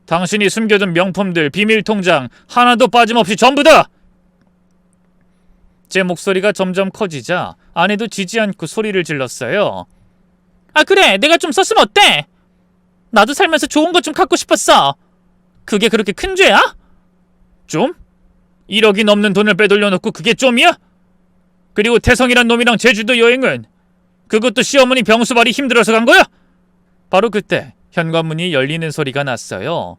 S1: 당신이 숨겨둔 명품들, 비밀 통장 하나도 빠짐없이 전부 다! 제 목소리가 점점 커지자 아내도 지지 않고 소리를 질렀어요. 아 그래, 내가 좀 썼으면 어때? 나도 살면서 좋은 것 좀 갖고 싶었어. 그게 그렇게 큰 죄야? 좀? 1억이 넘는 돈을 빼돌려놓고 그게 좀이야? 그리고 태성이란 놈이랑 제주도 여행은? 그것도 시어머니 병수발이 힘들어서 간 거야? 바로 그때 현관문이 열리는 소리가 났어요.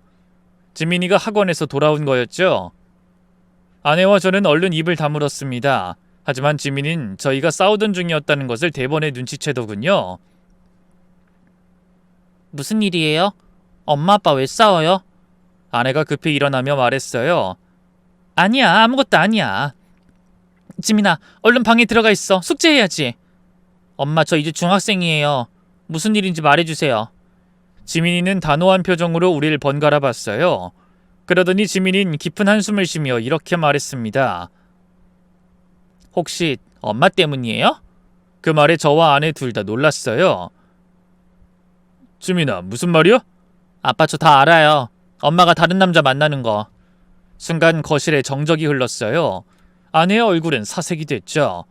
S1: 지민이가 학원에서 돌아온 거였죠. 아내와 저는 얼른 입을 다물었습니다. 하지만 지민이는 저희가 싸우던 중이었다는 것을 대번에 눈치채더군요. 무슨 일이에요? 엄마 아빠 왜 싸워요? 아내가 급히 일어나며 말했어요. 아니야, 아무것도 아니야. 지민아, 얼른 방에 들어가 있어. 숙제해야지. 엄마, 저 이제 중학생이에요. 무슨 일인지 말해주세요. 지민이는 단호한 표정으로 우리를 번갈아 봤어요. 그러더니 지민이는 깊은 한숨을 쉬며 이렇게 말했습니다. 혹시 엄마 때문이에요? 그 말에 저와 아내 둘 다 놀랐어요. 지민아, 무슨 말이야? 아빠 저 다 알아요. 엄마가 다른 남자 만나는 거. 순간 거실에 정적이 흘렀어요. 아내의 얼굴은 사색이 됐죠.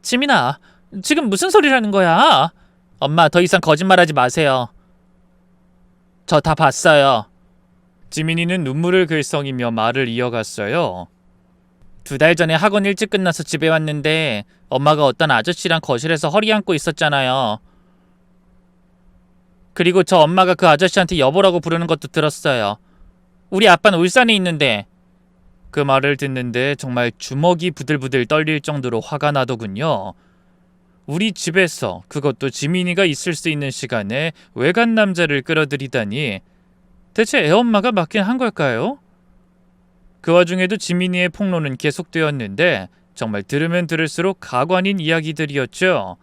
S1: 지민아, 지금 무슨 소리를 하는 거야? 엄마 더 이상 거짓말하지 마세요. 저 다 봤어요. 지민이는 눈물을 글썽이며 말을 이어갔어요. 2달 전에 학원 일찍 끝나서 집에 왔는데 엄마가 어떤 아저씨랑 거실에서 허리 안고 있었잖아요. 그리고 저 엄마가 그 아저씨한테 여보라고 부르는 것도 들었어요. 우리 아빠는 울산에 있는데. 그 말을 듣는데 정말 주먹이 부들부들 떨릴 정도로 화가 나더군요. 우리 집에서, 그것도 지민이가 있을 수 있는 시간에 외간 남자를 끌어들이다니 대체 애엄마가 맞긴 한 걸까요? 그 와중에도 지민이의 폭로는 계속되었는데 정말 들으면 들을수록 가관인 이야기들이었죠.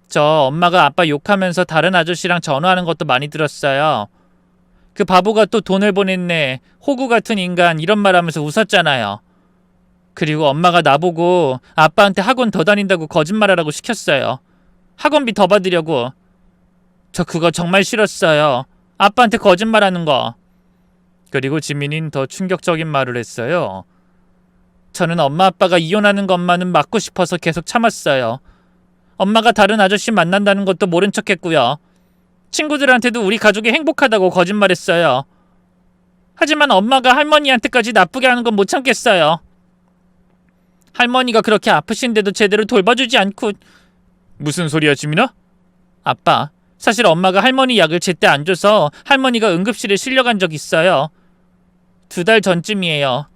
S1: 저 엄마가 아빠 욕하면서 다른 아저씨랑 전화하는 것도 많이 들었어요. 그 바보가 또 돈을 보냈네. 호구 같은 인간 이런 말 하면서 웃었잖아요. 그리고 엄마가 나보고 아빠한테 학원 더 다닌다고 거짓말하라고 시켰어요. 학원비 더 받으려고. 저 그거 정말 싫었어요. 아빠한테 거짓말하는 거. 그리고 지민이는 더 충격적인 말을 했어요. 저는 엄마 아빠가 이혼하는 것만은 막고 싶어서 계속 참았어요. 엄마가 다른 아저씨 만난다는 것도 모른 척했고요. 친구들한테도 우리 가족이 행복하다고 거짓말했어요. 하지만 엄마가 할머니한테까지 나쁘게 하는 건 못 참겠어요. 할머니가 그렇게 아프신데도 제대로 돌봐주지 않고.
S2: 무슨 소리야, 지민아?
S1: 아빠, 사실 엄마가 할머니 약을 제때 안 줘서 할머니가 응급실에 실려간 적 있어요. 2달 전쯤이에요.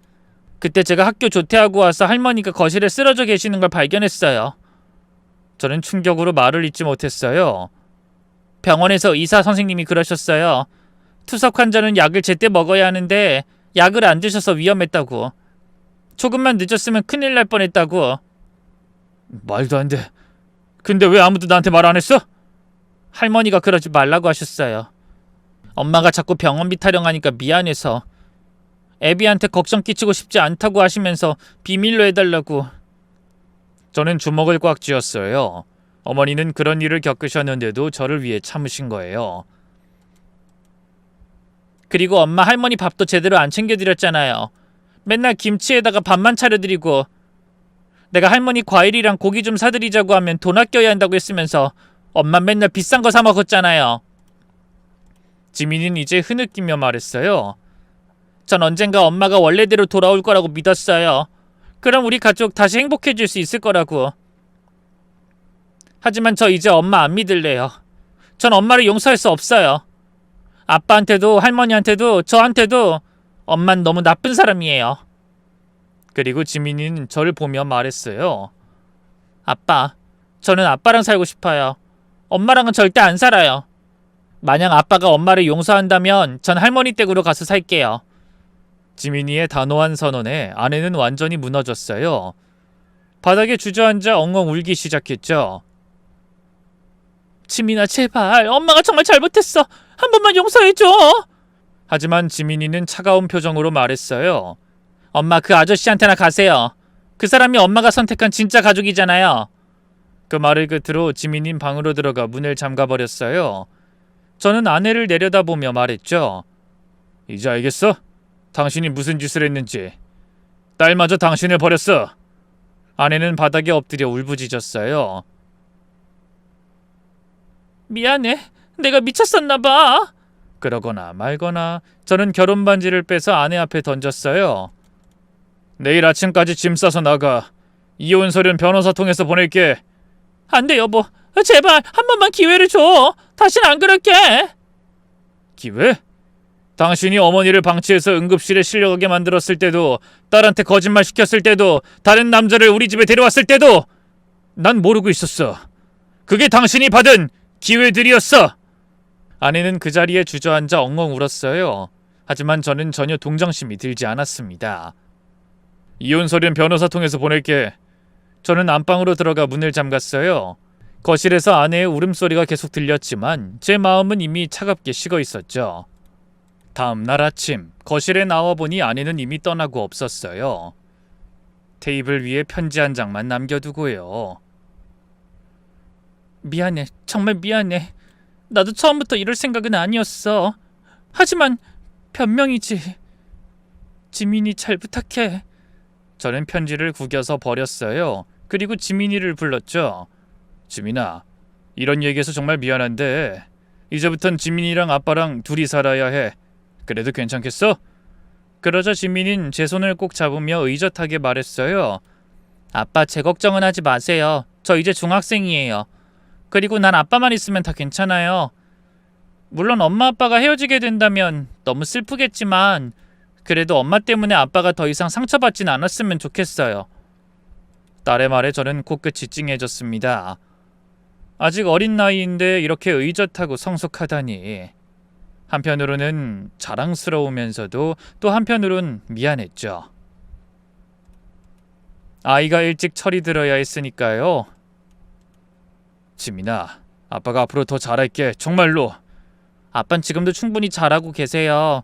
S1: 그때 제가 학교 조퇴하고 와서 할머니가 거실에 쓰러져 계시는 걸 발견했어요. 저는 충격으로 말을 잇지 못했어요. 병원에서 의사 선생님이 그러셨어요. 투석 환자는 약을 제때 먹어야 하는데 약을 안 드셔서 위험했다고. 조금만 늦었으면 큰일 날 뻔했다고.
S2: 말도 안 돼. 근데 왜 아무도 나한테 말 안 했어?
S1: 할머니가 그러지 말라고 하셨어요. 엄마가 자꾸 병원비 타령하니까 미안해서. 애비한테 걱정 끼치고 싶지 않다고 하시면서 비밀로 해달라고.
S2: 저는 주먹을 꽉 쥐었어요. 어머니는 그런 일을 겪으셨는데도 저를 위해 참으신 거예요.
S1: 그리고 엄마 할머니 밥도 제대로 안 챙겨드렸잖아요. 맨날 김치에다가 밥만 차려드리고. 내가 할머니 과일이랑 고기 좀 사드리자고 하면 돈 아껴야 한다고 했으면서 엄마 맨날 비싼 거 사 먹었잖아요.
S2: 지민이는 이제 흐느끼며 말했어요.
S1: 전 언젠가 엄마가 원래대로 돌아올 거라고 믿었어요. 그럼 우리 가족 다시 행복해질 수 있을 거라고. 하지만 저 이제 엄마 안 믿을래요. 전 엄마를 용서할 수 없어요. 아빠한테도 할머니한테도 저한테도 엄만 너무 나쁜 사람이에요.
S2: 그리고 지민이는 저를 보며 말했어요.
S1: 아빠, 저는 아빠랑 살고 싶어요. 엄마랑은 절대 안 살아요. 만약 아빠가 엄마를 용서한다면 전 할머니 댁으로 가서 살게요.
S2: 지민이의 단호한 선언에 아내는 완전히 무너졌어요. 바닥에 주저앉아 엉엉 울기 시작했죠.
S1: 지민아, 제발. 엄마가 정말 잘못했어. 한 번만 용서해줘.
S2: 하지만 지민이는 차가운 표정으로 말했어요.
S1: 엄마, 그 아저씨한테나 가세요. 그 사람이 엄마가 선택한 진짜 가족이잖아요.
S2: 그 말을 끝으로 지민이는 방으로 들어가 문을 잠가버렸어요. 저는 아내를 내려다보며 말했죠. 이제 알겠어? 당신이 무슨 짓을 했는지. 딸마저 당신을 버렸어. 아내는 바닥에 엎드려 울부짖었어요.
S1: 미안해. 내가 미쳤었나 봐.
S2: 그러거나 말거나 저는 결혼 반지를 빼서 아내 앞에 던졌어요. 내일 아침까지 짐 싸서 나가. 이혼 서류는 변호사 통해서 보낼게.
S1: 안 돼, 여보. 제발 한 번만 기회를 줘. 다신 안 그럴게.
S2: 기회? 당신이 어머니를 방치해서 응급실에 실려가게 만들었을 때도, 딸한테 거짓말 시켰을 때도, 다른 남자를 우리 집에 데려왔을 때도 난 모르고 있었어. 그게 당신이 받은 기회들이었어. 아내는 그 자리에 주저앉아 엉엉 울었어요. 하지만 저는 전혀 동정심이 들지 않았습니다. 이혼 서류는 변호사 통해서 보낼게. 저는 안방으로 들어가 문을 잠갔어요. 거실에서 아내의 울음소리가 계속 들렸지만 제 마음은 이미 차갑게 식어 있었죠. 다음 날 아침 거실에 나와보니 아내는 이미 떠나고 없었어요. 테이블 위에 편지 한 장만 남겨두고요.
S1: 미안해. 정말 미안해. 나도 처음부터 이럴 생각은 아니었어. 하지만 변명이지. 지민이 잘 부탁해.
S2: 저는 편지를 구겨서 버렸어요. 그리고 지민이를 불렀죠. 지민아, 이런 얘기해서 정말 미안한데 이제부턴 지민이랑 아빠랑 둘이 살아야 해. 그래도 괜찮겠어? 그러자 지민이는 제 손을 꼭 잡으며 의젓하게 말했어요.
S1: 아빠, 제 걱정은 하지 마세요. 저 이제 중학생이에요. 그리고 난 아빠만 있으면 다 괜찮아요. 물론 엄마 아빠가 헤어지게 된다면 너무 슬프겠지만 그래도 엄마 때문에 아빠가 더 이상 상처받진 않았으면 좋겠어요.
S2: 딸의 말에 저는 코끝이 찡해졌습니다. 아직 어린 나이인데 이렇게 의젓하고 성숙하다니. 한편으로는 자랑스러우면서도 또 한편으론 미안했죠. 아이가 일찍 철이 들어야 했으니까요. 지민아, 아빠가 앞으로 더 잘할게. 정말로.
S1: 아빤 지금도 충분히 잘하고 계세요.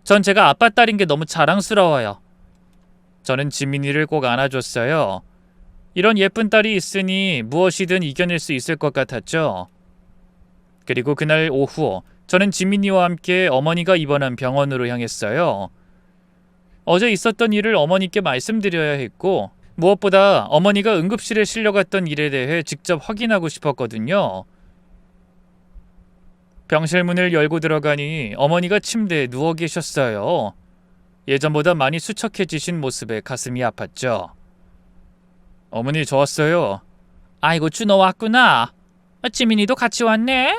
S1: 전 제가 아빠 딸인 게 너무 자랑스러워요.
S2: 저는 지민이를 꼭 안아줬어요. 이런 예쁜 딸이 있으니 무엇이든 이겨낼 수 있을 것 같았죠. 그리고 그날 오후 저는 지민이와 함께 어머니가 입원한 병원으로 향했어요. 어제 있었던 일을 어머니께 말씀드려야 했고 무엇보다 어머니가 응급실에 실려갔던 일에 대해 직접 확인하고 싶었거든요. 병실 문을 열고 들어가니 어머니가 침대에 누워 계셨어요. 예전보다 많이 수척해지신 모습에 가슴이 아팠죠. 어머니, 저 왔어요.
S1: 아이고, 준호 왔구나. 지민이도 같이 왔네.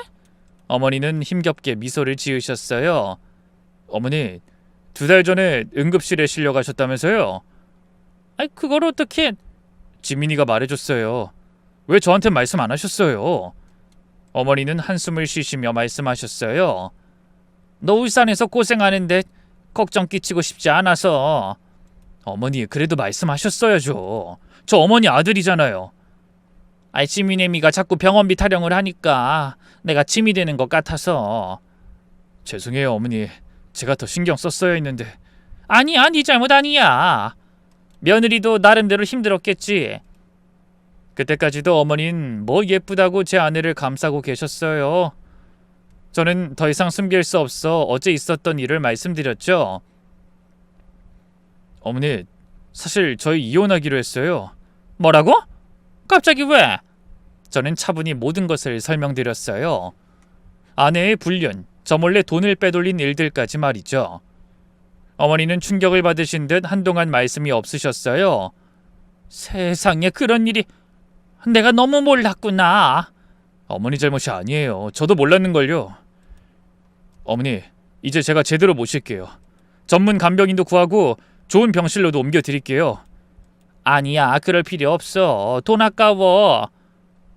S2: 어머니는 힘겹게 미소를 지으셨어요. 어머니, 2달 전에 응급실에 실려가셨다면서요?
S1: 그걸 어떻게...
S2: 지민이가 말해줬어요. 왜 저한테 말씀 안 하셨어요? 어머니는 한숨을 쉬시며 말씀하셨어요.
S1: 너 울산에서 고생하는데 걱정 끼치고 싶지 않아서.
S2: 어머니, 그래도 말씀하셨어야죠. 저 어머니 아들이잖아요.
S1: 지민애미가 자꾸 병원비 타령을 하니까 내가 짐이 되는 것 같아서.
S2: 죄송해요, 어머니. 제가 더 신경 썼어야 했는데.
S1: 아니야, 네 잘못 아니야. 며느리도 나름대로 힘들었겠지.
S2: 그때까지도 어머니는 뭐 예쁘다고 제 아내를 감싸고 계셨어요. 저는 더 이상 숨길 수 없어 어제 있었던 일을 말씀드렸죠. 어머니, 사실 저희 이혼하기로 했어요.
S1: 뭐라고? 갑자기 왜?
S2: 저는 차분히 모든 것을 설명드렸어요. 아내의 불륜, 저 몰래 돈을 빼돌린 일들까지 말이죠. 어머니는 충격을 받으신 듯 한동안 말씀이 없으셨어요.
S1: 세상에, 그런 일이... 내가 너무 몰랐구나.
S2: 어머니 잘못이 아니에요. 저도 몰랐는걸요. 어머니, 이제 제가 제대로 모실게요. 전문 간병인도 구하고 좋은 병실로도 옮겨드릴게요.
S1: 아니야, 그럴 필요 없어. 돈 아까워.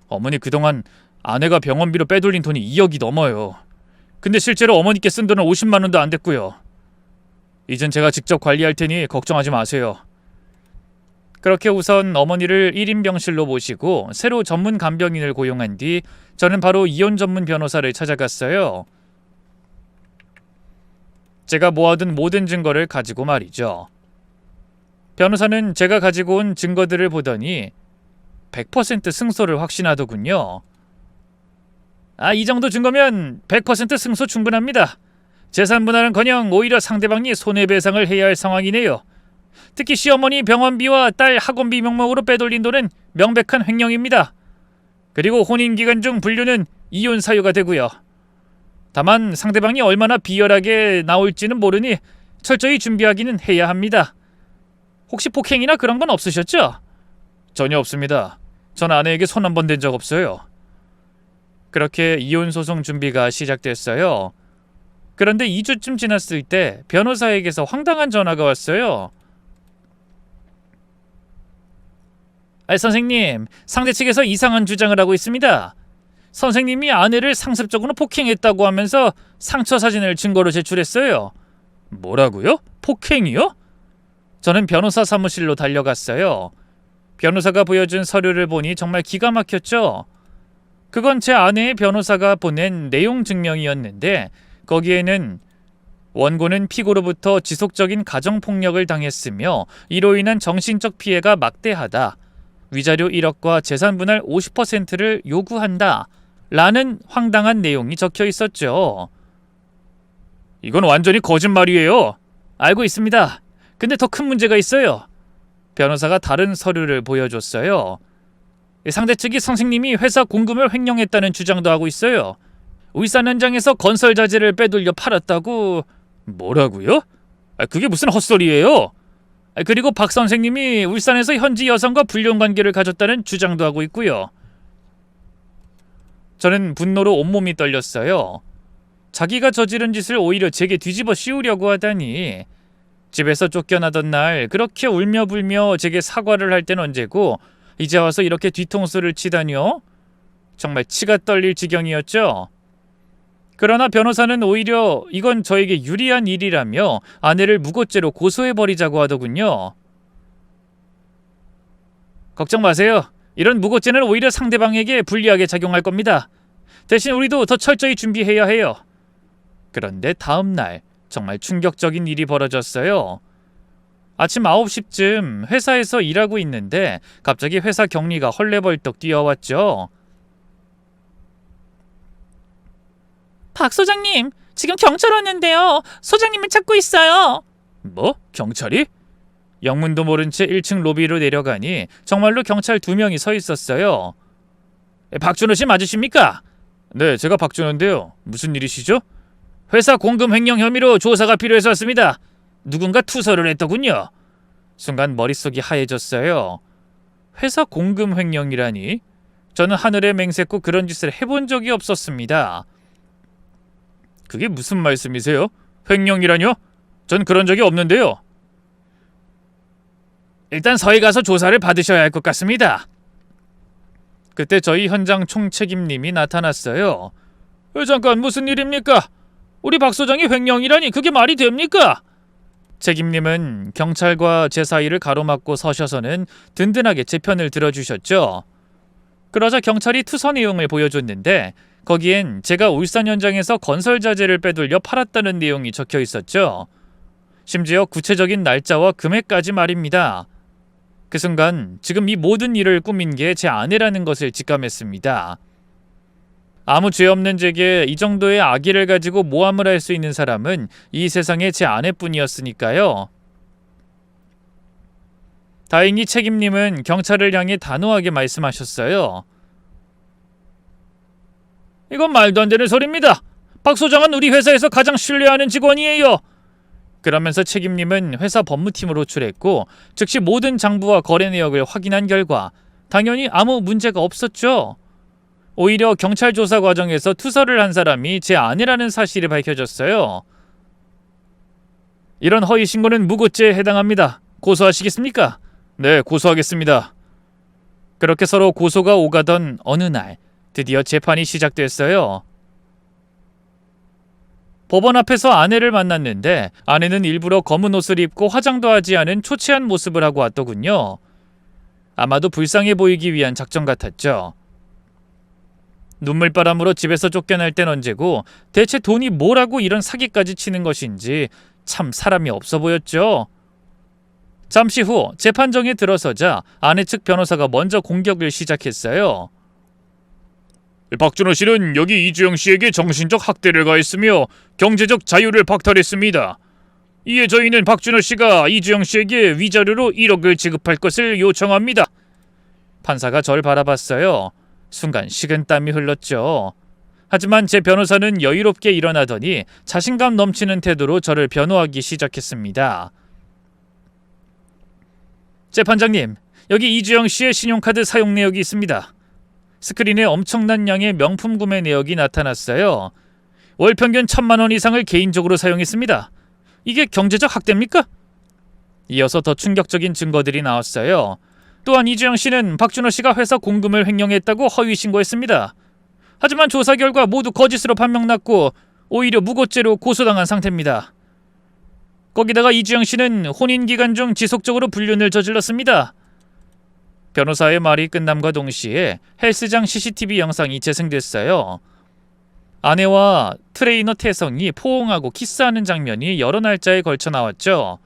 S2: 어머니, 그동안 아내가 병원비로 빼돌린 돈이 2억이 넘어요. 근데 실제로 어머니께 쓴 돈은 50만 원도 안 됐고요. 이젠 제가 직접 관리할 테니 걱정하지 마세요. 그렇게 우선 어머니를 1인 병실로 모시고 새로 전문 간병인을 고용한 뒤 저는 바로 이혼 전문 변호사를 찾아갔어요. 제가 모아둔 모든 증거를 가지고 말이죠. 변호사는 제가 가지고 온 증거들을 보더니 100% 승소를 확신하더군요. 이 정도 증거면 100% 승소 충분합니다. 재산 분할은커녕 오히려 상대방이 손해배상을 해야 할 상황이네요. 특히 시어머니 병원비와 딸 학원비 명목으로 빼돌린 돈은 명백한 횡령입니다. 그리고 혼인기간 중 분류는 이혼 사유가 되고요. 다만 상대방이 얼마나 비열하게 나올지는 모르니 철저히 준비하기는 해야 합니다. 혹시 폭행이나 그런 건 없으셨죠? 전혀 없습니다. 전 아내에게 손 한 번 댄 적 없어요. 그렇게 이혼 소송 준비가 시작됐어요. 그런데 2주쯤 지났을 때 변호사에게서 황당한 전화가 왔어요. 선생님, 상대 측에서 이상한 주장을 하고 있습니다. 선생님이 아내를 상습적으로 폭행했다고 하면서 상처 사진을 증거로 제출했어요. 뭐라고요? 폭행이요? 저는 변호사 사무실로 달려갔어요. 변호사가 보여준 서류를 보니 정말 기가 막혔죠. 그건 제 아내의 변호사가 보낸 내용 증명이었는데 거기에는 원고는 피고로부터 지속적인 가정폭력을 당했으며 이로 인한 정신적 피해가 막대하다. 위자료 1억과 재산 분할 50%를 요구한다. 라는 황당한 내용이 적혀 있었죠. 이건 완전히 거짓말이에요. 알고 있습니다. 근데 더 큰 문제가 있어요. 변호사가 다른 서류를 보여줬어요. 상대 측이 선생님이 회사 공금을 횡령했다는 주장도 하고 있어요. 울산 현장에서 건설 자재를 빼돌려 팔았다고. 뭐라고요? 그게 무슨 헛소리예요? 그리고 박 선생님이 울산에서 현지 여성과 불륜 관계를 가졌다는 주장도 하고 있고요. 저는 분노로 온몸이 떨렸어요. 자기가 저지른 짓을 오히려 제게 뒤집어 씌우려고 하다니. 집에서 쫓겨나던 날 그렇게 울며불며 제게 사과를 할 땐 언제고 이제 와서 이렇게 뒤통수를 치다니요? 정말 치가 떨릴 지경이었죠. 그러나 변호사는 오히려 이건 저에게 유리한 일이라며 아내를 무고죄로 고소해버리자고 하더군요. 걱정 마세요. 이런 무고죄는 오히려 상대방에게 불리하게 작용할 겁니다. 대신 우리도 더 철저히 준비해야 해요. 그런데 다음 날 정말 충격적인 일이 벌어졌어요. 아침 9시쯤 회사에서 일하고 있는데 갑자기 회사 경리가 헐레벌떡 뛰어왔죠.
S1: 박 소장님, 지금 경찰 왔는데요. 소장님을 찾고 있어요.
S2: 뭐? 경찰이? 영문도 모른 채 1층 로비로 내려가니 정말로 경찰 2명이 서 있었어요. 박준호 씨 맞으십니까? 네, 제가 박준호인데요. 무슨 일이시죠? 회사 공금 횡령 혐의로 조사가 필요해서 왔습니다. 누군가 투서를 했더군요. 순간 머릿속이 하얘졌어요. 회사 공금 횡령이라니? 저는 하늘에 맹세코 그런 짓을 해본 적이 없었습니다. 그게 무슨 말씀이세요? 횡령이라뇨? 전 그런 적이 없는데요. 일단 서희 가서 조사를 받으셔야 할 것 같습니다. 그때 저희 현장 총책임님이 나타났어요. 잠깐 무슨 일입니까? 우리 박 소장이 횡령이라니 그게 말이 됩니까? 책임님은 경찰과 제 사이를 가로막고 서셔서는 든든하게 제 편을 들어주셨죠. 그러자 경찰이 투서 내용을 보여줬는데 거기엔 제가 울산 현장에서 건설 자재를 빼돌려 팔았다는 내용이 적혀 있었죠. 심지어 구체적인 날짜와 금액까지 말입니다. 그 순간 지금 이 모든 일을 꾸민 게 제 아내라는 것을 직감했습니다. 아무 죄 없는 제게 이 정도의 악의를 가지고 모함을 할 수 있는 사람은 이 세상에 제 아내뿐이었으니까요. 다행히 책임님은 경찰을 향해 단호하게 말씀하셨어요. 이건 말도 안 되는 소리입니다. 박 소장은 우리 회사에서 가장 신뢰하는 직원이에요. 그러면서 책임님은 회사 법무팀으로 호출했고 즉시 모든 장부와 거래 내역을 확인한 결과 당연히 아무 문제가 없었죠. 오히려 경찰 조사 과정에서 투서를 한 사람이 제 아내라는 사실이 밝혀졌어요. 이런 허위 신고는 무고죄에 해당합니다. 고소하시겠습니까? 네, 고소하겠습니다. 그렇게 서로 고소가 오가던 어느 날 드디어 재판이 시작됐어요. 법원 앞에서 아내를 만났는데 아내는 일부러 검은 옷을 입고 화장도 하지 않은 초췌한 모습을 하고 왔더군요. 아마도 불쌍해 보이기 위한 작전 같았죠. 눈물바람으로 집에서 쫓겨날 땐 언제고 대체 돈이 뭐라고 이런 사기까지 치는 것인지 참 사람이 없어 보였죠. 잠시 후 재판정에 들어서자 아내 측 변호사가 먼저 공격을 시작했어요. 박준호 씨는 여기 이주영 씨에게 정신적 학대를 가했으며 경제적 자유를 박탈했습니다. 이에 저희는 박준호 씨가 이주영 씨에게 위자료로 1억을 지급할 것을 요청합니다. 판사가 절 바라봤어요. 순간 식은땀이 흘렀죠. 하지만 제 변호사는 여유롭게 일어나더니 자신감 넘치는 태도로 저를 변호하기 시작했습니다. 재판장님, 여기 이주영 씨의 신용카드 사용 내역이 있습니다. 스크린에 엄청난 양의 명품 구매 내역이 나타났어요. 월 평균 1,000만 원 이상을 개인적으로 사용했습니다. 이게 경제적 학대입니까? 이어서 더 충격적인 증거들이 나왔어요. 또한 이주영 씨는 박준호 씨가 회사 공금을 횡령했다고 허위 신고했습니다. 하지만 조사 결과 모두 거짓으로 판명났고 오히려 무고죄로 고소당한 상태입니다. 거기다가 이주영 씨는 혼인 기간 중 지속적으로 불륜을 저질렀습니다. 변호사의 말이 끝남과 동시에 헬스장 CCTV 영상이 재생됐어요. 아내와 트레이너 태성이 포옹하고 키스하는 장면이 여러 날짜에 걸쳐 나왔죠.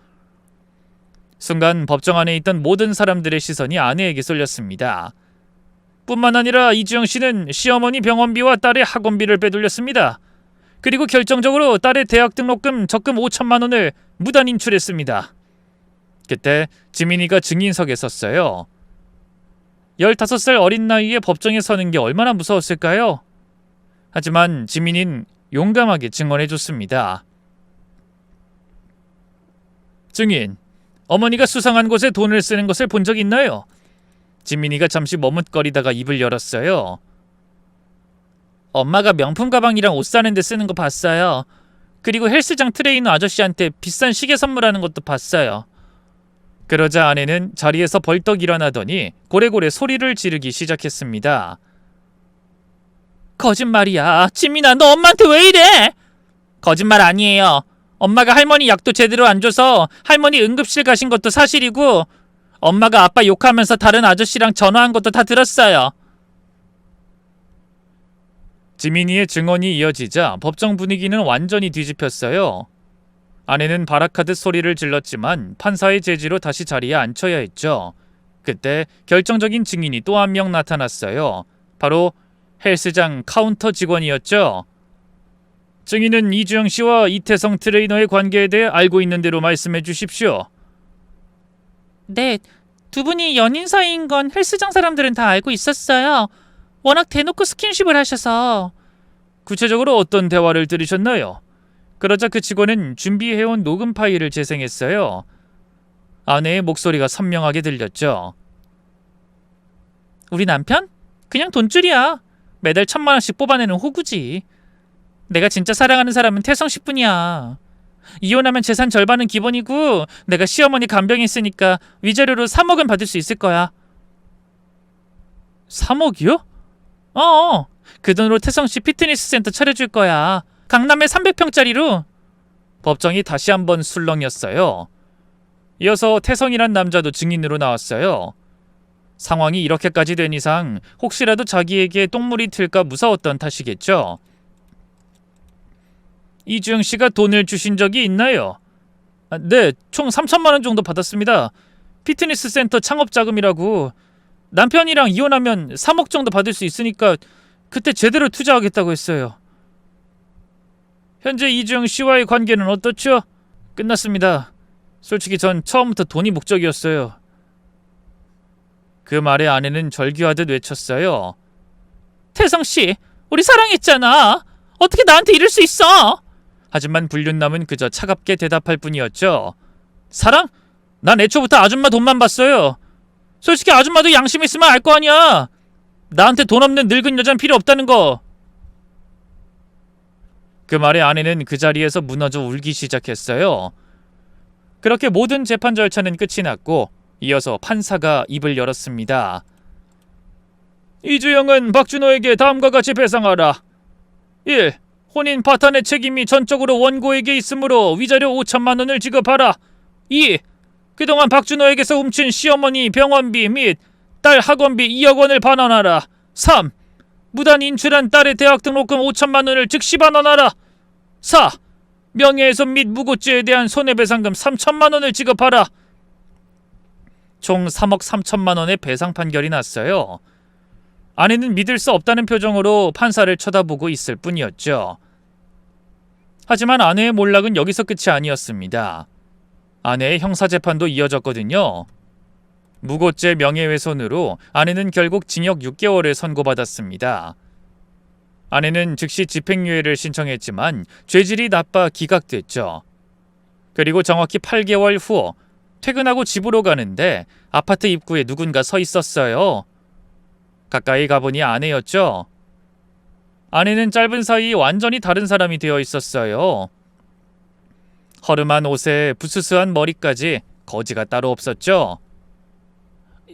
S2: 순간 법정 안에 있던 모든 사람들의 시선이 아내에게 쏠렸습니다. 뿐만 아니라 이주영 씨는 시어머니 병원비와 딸의 학원비를 빼돌렸습니다. 그리고 결정적으로 딸의 대학 등록금 적금 5천만 원을 무단 인출했습니다. 그때 지민이가 증인석에 섰어요. 15살 어린 나이에 법정에 서는 게 얼마나 무서웠을까요? 하지만 지민이는 용감하게 증언해줬습니다. 증인, 어머니가 수상한 곳에 돈을 쓰는 것을 본 적 있나요? 지민이가 잠시 머뭇거리다가 입을 열었어요. 엄마가 명품 가방이랑 옷 사는 데 쓰는 거 봤어요. 그리고 헬스장 트레이너 아저씨한테 비싼 시계 선물하는 것도 봤어요. 그러자 아내는 자리에서 벌떡 일어나더니 고래고래 소리를 지르기 시작했습니다. 거짓말이야. 지민아, 너 엄마한테 왜 이래? 거짓말 아니에요. 엄마가 할머니 약도 제대로 안 줘서 할머니 응급실 가신 것도 사실이고 엄마가 아빠 욕하면서 다른 아저씨랑 전화한 것도 다 들었어요. 지민이의 증언이 이어지자 법정 분위기는 완전히 뒤집혔어요. 아내는 발악하듯 소리를 질렀지만 판사의 제지로 다시 자리에 앉혀야 했죠. 그때 결정적인 증인이 또 한 명 나타났어요. 바로 헬스장 카운터 직원이었죠. 증인은 이주영 씨와 이태성 트레이너의 관계에 대해 알고 있는 대로 말씀해 주십시오. 네, 두 분이 연인 사이인 건 헬스장 사람들은 다 알고 있었어요. 워낙 대놓고 스킨십을 하셔서. 구체적으로 어떤 대화를 들으셨나요? 그러자 그 직원은 준비해온 녹음 파일을 재생했어요. 아내의 목소리가 선명하게 들렸죠. 우리 남편? 그냥 돈줄이야. 매달 1,000만 원씩 뽑아내는 호구지. 내가 진짜 사랑하는 사람은 태성 씨뿐이야. 이혼하면 재산 절반은 기본이고 내가 시어머니 간병 있으니까 위자료로 3억은 받을 수 있을 거야. 3억이요? 그 돈으로 태성씨 피트니스 센터 차려줄 거야. 강남에 300평짜리로. 법정이 다시 한번 술렁였어요. 이어서 태성이란 남자도 증인으로 나왔어요. 상황이 이렇게까지 된 이상 혹시라도 자기에게 똥물이 튈까 무서웠던 탓이겠죠. 이주영 씨가 돈을 주신 적이 있나요? 네, 총 3천만 원 정도 받았습니다. 피트니스 센터 창업 자금이라고. 남편이랑 이혼하면 3억 정도 받을 수 있으니까 그때 제대로 투자하겠다고 했어요. 현재 이주영 씨와의 관계는 어떻죠? 끝났습니다. 솔직히 전 처음부터 돈이 목적이었어요. 그 말에 아내는 절규하듯 외쳤어요. 태성씨, 우리 사랑했잖아. 어떻게 나한테 이럴 수 있어? 하지만 불륜남은 그저 차갑게 대답할 뿐이었죠. 사랑? 난 애초부터 아줌마 돈만 봤어요. 솔직히 아줌마도 양심 있으면 알 거 아니야. 나한테 돈 없는 늙은 여잔 필요 없다는 거. 그 말에 아내는 그 자리에서 무너져 울기 시작했어요. 그렇게 모든 재판 절차는 끝이 났고 이어서 판사가 입을 열었습니다. 이주영은 박준호에게 다음과 같이 배상하라. 1. 혼인 파탄의 책임이 전적으로 원고에게 있으므로 위자료 5천만 원을 지급하라. 2. 그동안 박준호에게서 훔친 시어머니 병원비 및 딸 학원비 2억 원을 반환하라. 3. 무단 인출한 딸의 대학 등록금 5천만 원을 즉시 반환하라. 4. 명예훼손 및 무고죄에 대한 손해배상금 3천만 원을 지급하라. 총 3억 3천만 원의 배상 판결이 났어요. 아내는 믿을 수 없다는 표정으로 판사를 쳐다보고 있을 뿐이었죠. 하지만 아내의 몰락은 여기서 끝이 아니었습니다. 아내의 형사재판도 이어졌거든요. 무고죄 명예훼손으로 아내는 결국 징역 6개월을 선고받았습니다. 아내는 즉시 집행유예를 신청했지만 죄질이 나빠 기각됐죠. 그리고 정확히 8개월 후 퇴근하고 집으로 가는데 아파트 입구에 누군가 서 있었어요. 가까이 가보니 아내였죠. 아내는 짧은 사이 완전히 다른 사람이 되어 있었어요. 허름한 옷에 부스스한 머리까지 거지가 따로 없었죠.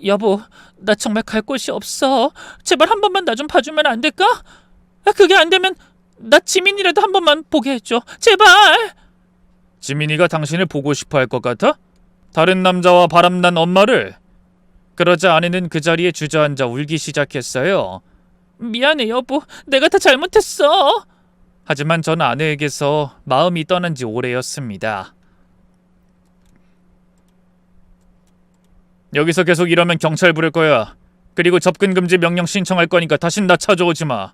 S2: 여보, 나 정말 갈 곳이 없어. 제발 한 번만 나 좀 봐주면 안 될까? 그게 안 되면 나 지민이라도 한 번만 보게 해줘. 제발. 지민이가 당신을 보고 싶어 할 것 같아? 다른 남자와 바람난 엄마를? 그러자 아내는 그 자리에 주저앉아 울기 시작했어요. 미안해 여보, 내가 다 잘못했어. 하지만 전 아내에게서 마음이 떠난 지 오래였습니다. 여기서 계속 이러면 경찰 부를 거야. 그리고 접근 금지 명령 신청할 거니까 다신 나 찾아오지 마.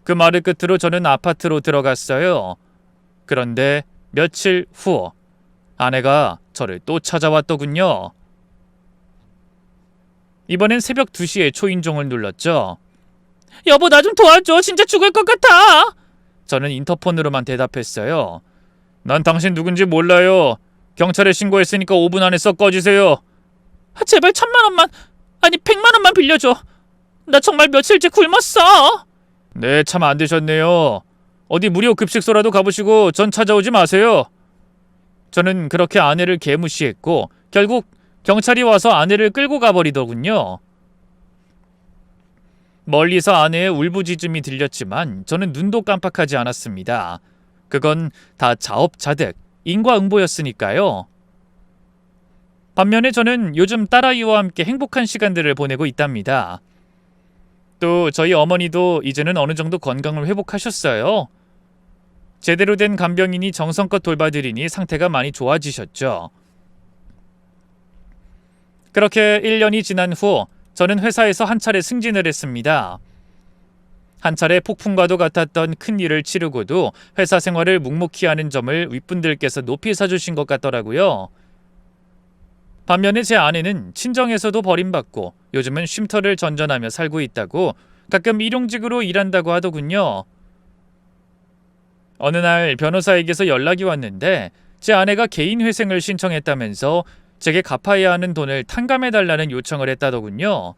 S2: 그 말을 끝으로 저는 아파트로 들어갔어요. 그런데 며칠 후 아내가 저를 또 찾아왔더군요. 이번엔 새벽 2시에 초인종을 눌렀죠. 여보, 나 좀 도와줘. 진짜 죽을 것 같아. 저는 인터폰으로만 대답했어요. 난 당신 누군지 몰라요. 경찰에 신고했으니까 5분 안에 썩 꺼지세요. 제발 1,000만 원만, 아니 100만 원만 빌려줘. 나 정말 며칠째 굶었어. 네, 참 안 되셨네요. 어디 무료 급식소라도 가보시고 전 찾아오지 마세요. 저는 그렇게 아내를 개무시했고 결국 경찰이 와서 아내를 끌고 가버리더군요. 멀리서 아내의 울부짖음이 들렸지만 저는 눈도 깜빡하지 않았습니다. 그건 다 자업자득, 인과응보였으니까요. 반면에 저는 요즘 딸아이와 함께 행복한 시간들을 보내고 있답니다. 또 저희 어머니도 이제는 어느 정도 건강을 회복하셨어요. 제대로 된 간병인이 정성껏 돌봐드리니 상태가 많이 좋아지셨죠. 그렇게 1년이 지난 후 저는 회사에서 한 차례 승진을 했습니다. 한 차례 폭풍과도 같았던 큰 일을 치르고도 회사 생활을 묵묵히 하는 점을 윗분들께서 높이 사주신 것 같더라고요. 반면에 제 아내는 친정에서도 버림받고 요즘은 쉼터를 전전하며 살고 있다고 가끔 일용직으로 일한다고 하더군요. 어느 날 변호사에게서 연락이 왔는데 제 아내가 개인 회생을 신청했다면서 제게 갚아야 하는 돈을 탕감해달라는 요청을 했다더군요.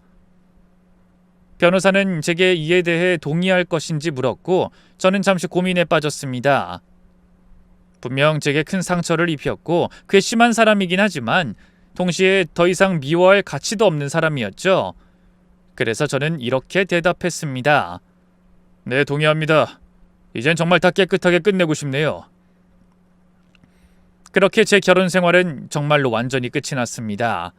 S2: 변호사는 제게 이에 대해 동의할 것인지 물었고 저는 잠시 고민에 빠졌습니다. 분명 제게 큰 상처를 입혔고 괘씸한 사람이긴 하지만 동시에 더 이상 미워할 가치도 없는 사람이었죠. 그래서 저는 이렇게 대답했습니다. 네, 동의합니다. 이젠 정말 다 깨끗하게 끝내고 싶네요. 그렇게 제 결혼 생활은 정말로 완전히 끝이 났습니다.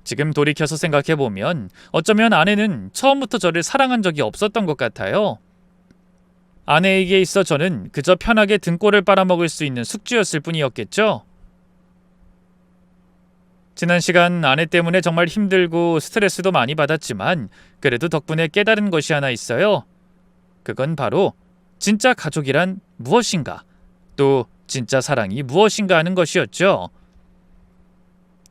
S2: 지금 돌이켜서 생각해보면 어쩌면 아내는 처음부터 저를 사랑한 적이 없었던 것 같아요. 아내에게 있어 저는 그저 편하게 등골을 빨아먹을 수 있는 숙주였을 뿐이었겠죠. 지난 시간 아내 때문에 정말 힘들고 스트레스도 많이 받았지만 그래도 덕분에 깨달은 것이 하나 있어요. 그건 바로 진짜 가족이란 무엇인가, 또 진짜 사랑이 무엇인가 하는 것이었죠.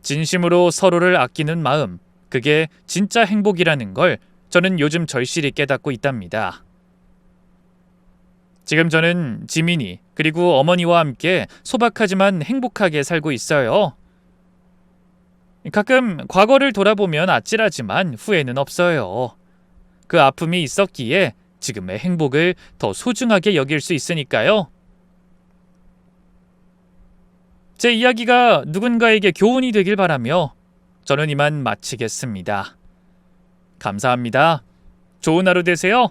S2: 진심으로 서로를 아끼는 마음, 그게 진짜 행복이라는 걸 저는 요즘 절실히 깨닫고 있답니다. 지금 저는 지민이 그리고 어머니와 함께 소박하지만 행복하게 살고 있어요. 가끔 과거를 돌아보면 아찔하지만 후회는 없어요. 그 아픔이 있었기에 지금의 행복을 더 소중하게 여길 수 있으니까요. 제 이야기가 누군가에게 교훈이 되길 바라며 저는 이만 마치겠습니다. 감사합니다. 좋은 하루 되세요.